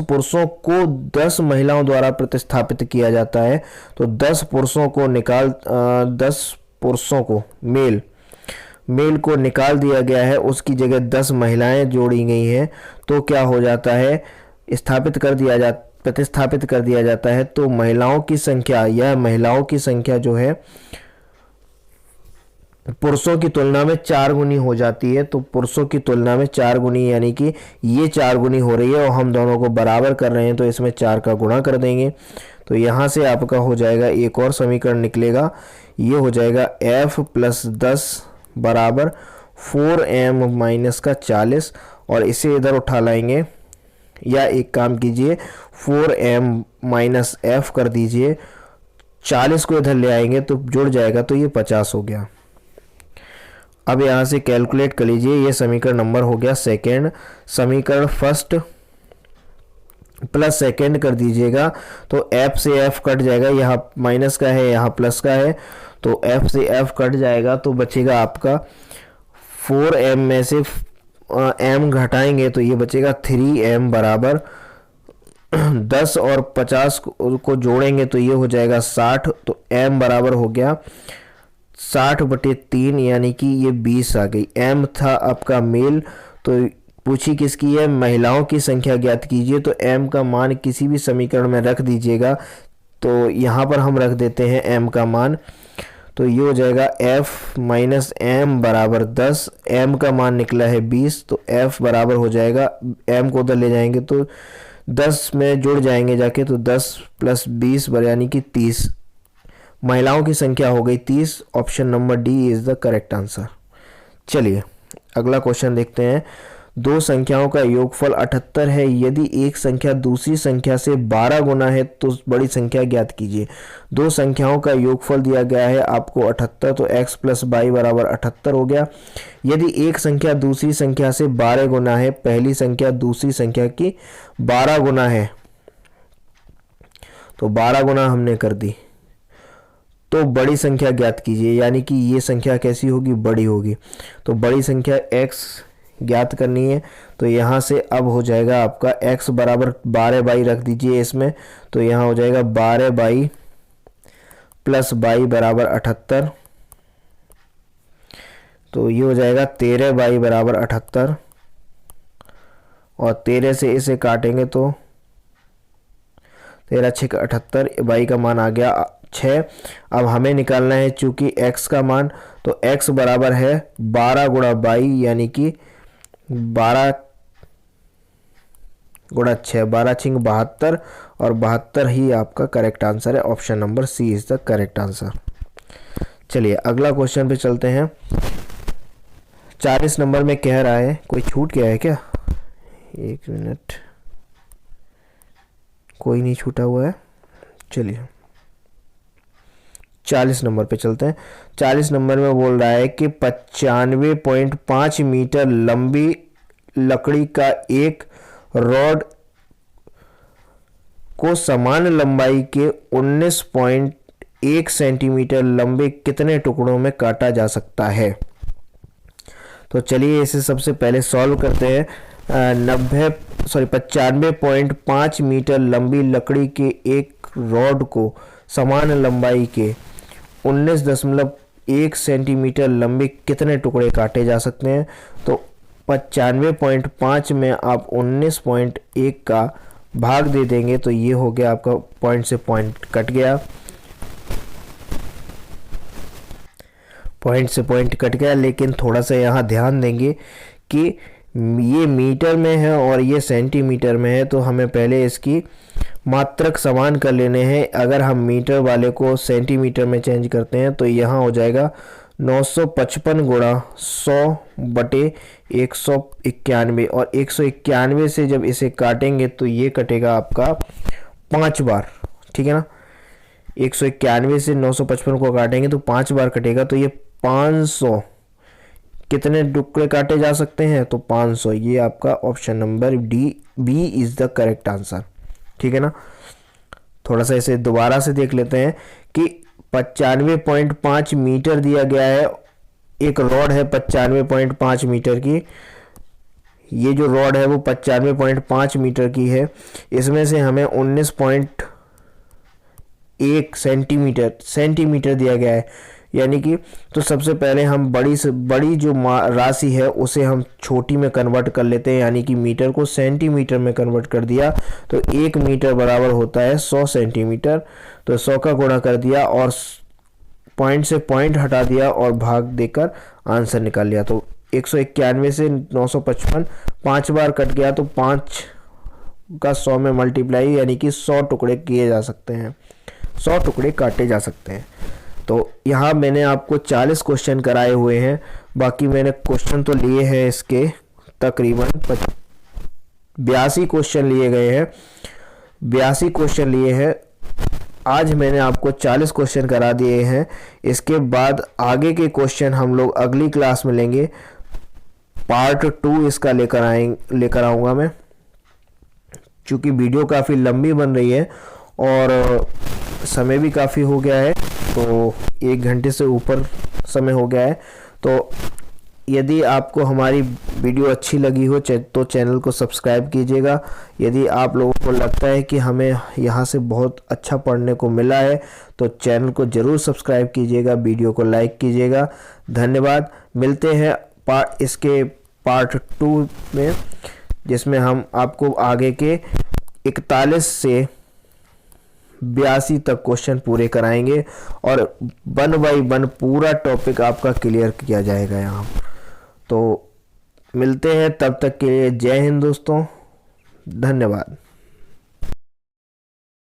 पुरुषों को 10 महिलाओं द्वारा प्रतिस्थापित किया जाता है तो 10 पुरुषों को मेल को निकाल दिया गया है, उसकी जगह 10 महिलाएं जोड़ी गई हैं, तो क्या हो जाता है, प्रतिस्थापित कर दिया जाता है। तो महिलाओं की संख्या जो है पुरुषों की तुलना में 4 गुनी हो जाती है। तो पुरुषों की तुलना में 4 गुनी, यानी कि ये 4 गुनी हो रही है और हम दोनों को बराबर कर रहे हैं तो इसमें 4 का गुणा कर देंगे। तो यहाँ से आपका हो जाएगा, एक और समीकरण निकलेगा, ये हो जाएगा f प्लस 10 बराबर 4m माइनस का 40, और इसे इधर उठा लाएंगे, या एक काम कीजिए 4m माइनस f कर दीजिए, 40 को इधर ले आएंगे तो जुड़ जाएगा, तो ये 50 हो गया। अब यहाँ से कैलकुलेट कर लीजिए, ये समीकरण नंबर हो गया सेकेंड। समीकरण फर्स्ट प्लस सेकेंड कर दीजिएगा तो f से f कट जाएगा, यहाँ माइनस का है यहाँ प्लस का है, तो f से f कट जाएगा तो बचेगा आपका 4m में से m घटाएंगे तो ये बचेगा 3m बराबर 10 और 50 को जोड़ेंगे तो ये हो जाएगा 60, तो m बराबर हो गया 60/3, यानी कि ये 20 आ गई। m था आपका मेल, तो पूछी किसकी है, महिलाओं की संख्या ज्ञात कीजिए। तो m का मान किसी भी समीकरण में रख दीजिएगा, तो यहाँ पर हम रख देते हैं m का मान, तो ये हो जाएगा f माइनस m बराबर 10। m का मान निकला है 20, तो f बराबर हो जाएगा, m को उधर ले जाएंगे तो 10 में जुड़ जाएंगे जाके, तो 10 प्लस 20 यानी कि 30। महिलाओं की संख्या हो गई 30। Option number D is the correct answer. चलिए अगला क्वेश्चन देखते हैं। दो संख्याओं का योगफल 78 है। यदि एक संख्या दूसरी संख्या से 12 गुना है तो बड़ी संख्या ज्ञात कीजिए। दो संख्याओं का योगफल दिया गया है आपको 78, तो x प्लस वाई बराबर 78 हो गया। यदि एक संख्या दूसरी संख्या से 12 गुना है, पहली संख्या दूसरी संख्या की 12 गुना है, तो 12 गुना हमने कर दी, तो बड़ी संख्या ज्ञात कीजिए, यानी कि ये संख्या कैसी होगी, बड़ी होगी। तो बड़ी संख्या x ज्ञात करनी है, तो यहाँ से अब हो जाएगा आपका x बराबर 12 रख दीजिए इसमें, तो यहाँ हो जाएगा 12 प्लस वाई बराबर 78, तो ये हो जाएगा 13 बराबर 78, और 13 से इसे काटेंगे तो 13 6 78, वाई का मान आ गया 6। अब हमें निकालना है चूंकि x का मान, तो x बराबर है 12 गुणा वाई, यानी कि 12 गुणा 6, 12 6 72, और 72 ही आपका करेक्ट आंसर है। Option number C is the correct answer. चलिए अगला क्वेश्चन पे चलते हैं। 40 नंबर में कह रहा है, कोई छूट गया है क्या? एक मिनट, कोई नहीं छूटा हुआ है। चलिए 40 नंबर पे चलते हैं। 40 नंबर में बोल रहा है कि 95.5 मीटर लंबी लकड़ी का एक रॉड को समान लंबाई के 19.1 सेंटीमीटर लंबे कितने टुकड़ों में काटा जा सकता है? तो चलिए इसे सबसे पहले सॉल्व करते हैं। 95.5 मीटर लंबी लकड़ी के एक रॉड को समान लंबाई के 19.1 सेंटीमीटर लंबे कितने टुकड़े काटे जा सकते हैं? तो 95.5 में आप 19.1 का भाग दे देंगे, तो ये हो गया आपका, पॉइंट से पॉइंट कट गया, पॉइंट से पॉइंट कट गया। लेकिन थोड़ा सा यहाँ ध्यान देंगे कि ये मीटर में है और ये सेंटीमीटर में है, तो हमें पहले इसकी मात्रक समान कर लेने हैं। अगर हम मीटर वाले को सेंटीमीटर में चेंज करते हैं तो यहाँ हो जाएगा 955 गुणा 100 बटे 191, और 191 से जब इसे काटेंगे तो ये कटेगा आपका 5 बार, ठीक है ना। 191 से 955 को काटेंगे तो 5 बार कटेगा, तो ये 500 कितने टुकड़े काटे जा सकते हैं? तो 500। ये आपका option number B is the correct answer, ठीक है ना। थोड़ा सा इसे दोबारा से देख लेते हैं कि 95.5 मीटर दिया गया है, एक रॉड है 95.5 मीटर की, ये जो रॉड है वो 95.5 मीटर की है। इसमें से हमें 19.1 सेंटीमीटर दिया गया है, यानी कि तो सबसे पहले हम बड़ी से बड़ी जो राशि है उसे हम छोटी में कन्वर्ट कर लेते हैं, यानी कि मीटर को सेंटीमीटर में कन्वर्ट कर दिया, तो 1 मीटर बराबर होता है 100 सेंटीमीटर। तो 100 का गुणा कर दिया और पॉइंट से पॉइंट हटा दिया और भाग देकर आंसर निकाल लिया। तो 191 से 955 5 बार कट गया, तो 5 का 100 में मल्टीप्लाई, यानी कि 100 टुकड़े किए जा सकते हैं, 100 टुकड़े काटे जा सकते हैं। तो यहाँ मैंने आपको 40 क्वेश्चन कराए हुए हैं, बाकी मैंने क्वेश्चन तो लिए हैं इसके तकरीबन 82 क्वेश्चन लिए गए हैं, 82 क्वेश्चन लिए हैं। आज मैंने आपको 40 क्वेश्चन करा दिए हैं। इसके बाद आगे के क्वेश्चन हम लोग अगली क्लास में लेंगे, पार्ट 2 इसका लेकर आऊँगा मैं, क्योंकि वीडियो काफ़ी लंबी बन रही है और समय भी काफ़ी हो गया है, तो 1 घंटे से ऊपर समय हो गया है। तो यदि आपको हमारी वीडियो अच्छी लगी हो तो चैनल को सब्सक्राइब कीजिएगा। यदि आप लोगों को लगता है कि हमें यहाँ से बहुत अच्छा पढ़ने को मिला है तो चैनल को ज़रूर सब्सक्राइब कीजिएगा, वीडियो को लाइक कीजिएगा। धन्यवाद। मिलते हैं इसके पार्ट 2 में, जिसमें हम आपको आगे के 41 से 82 तक क्वेश्चन पूरे कराएंगे और 1 बाय 1 पूरा टॉपिक आपका क्लियर किया जाएगा यहाँ। तो मिलते हैं, तब तक के लिए जय हिंद दोस्तों, धन्यवाद।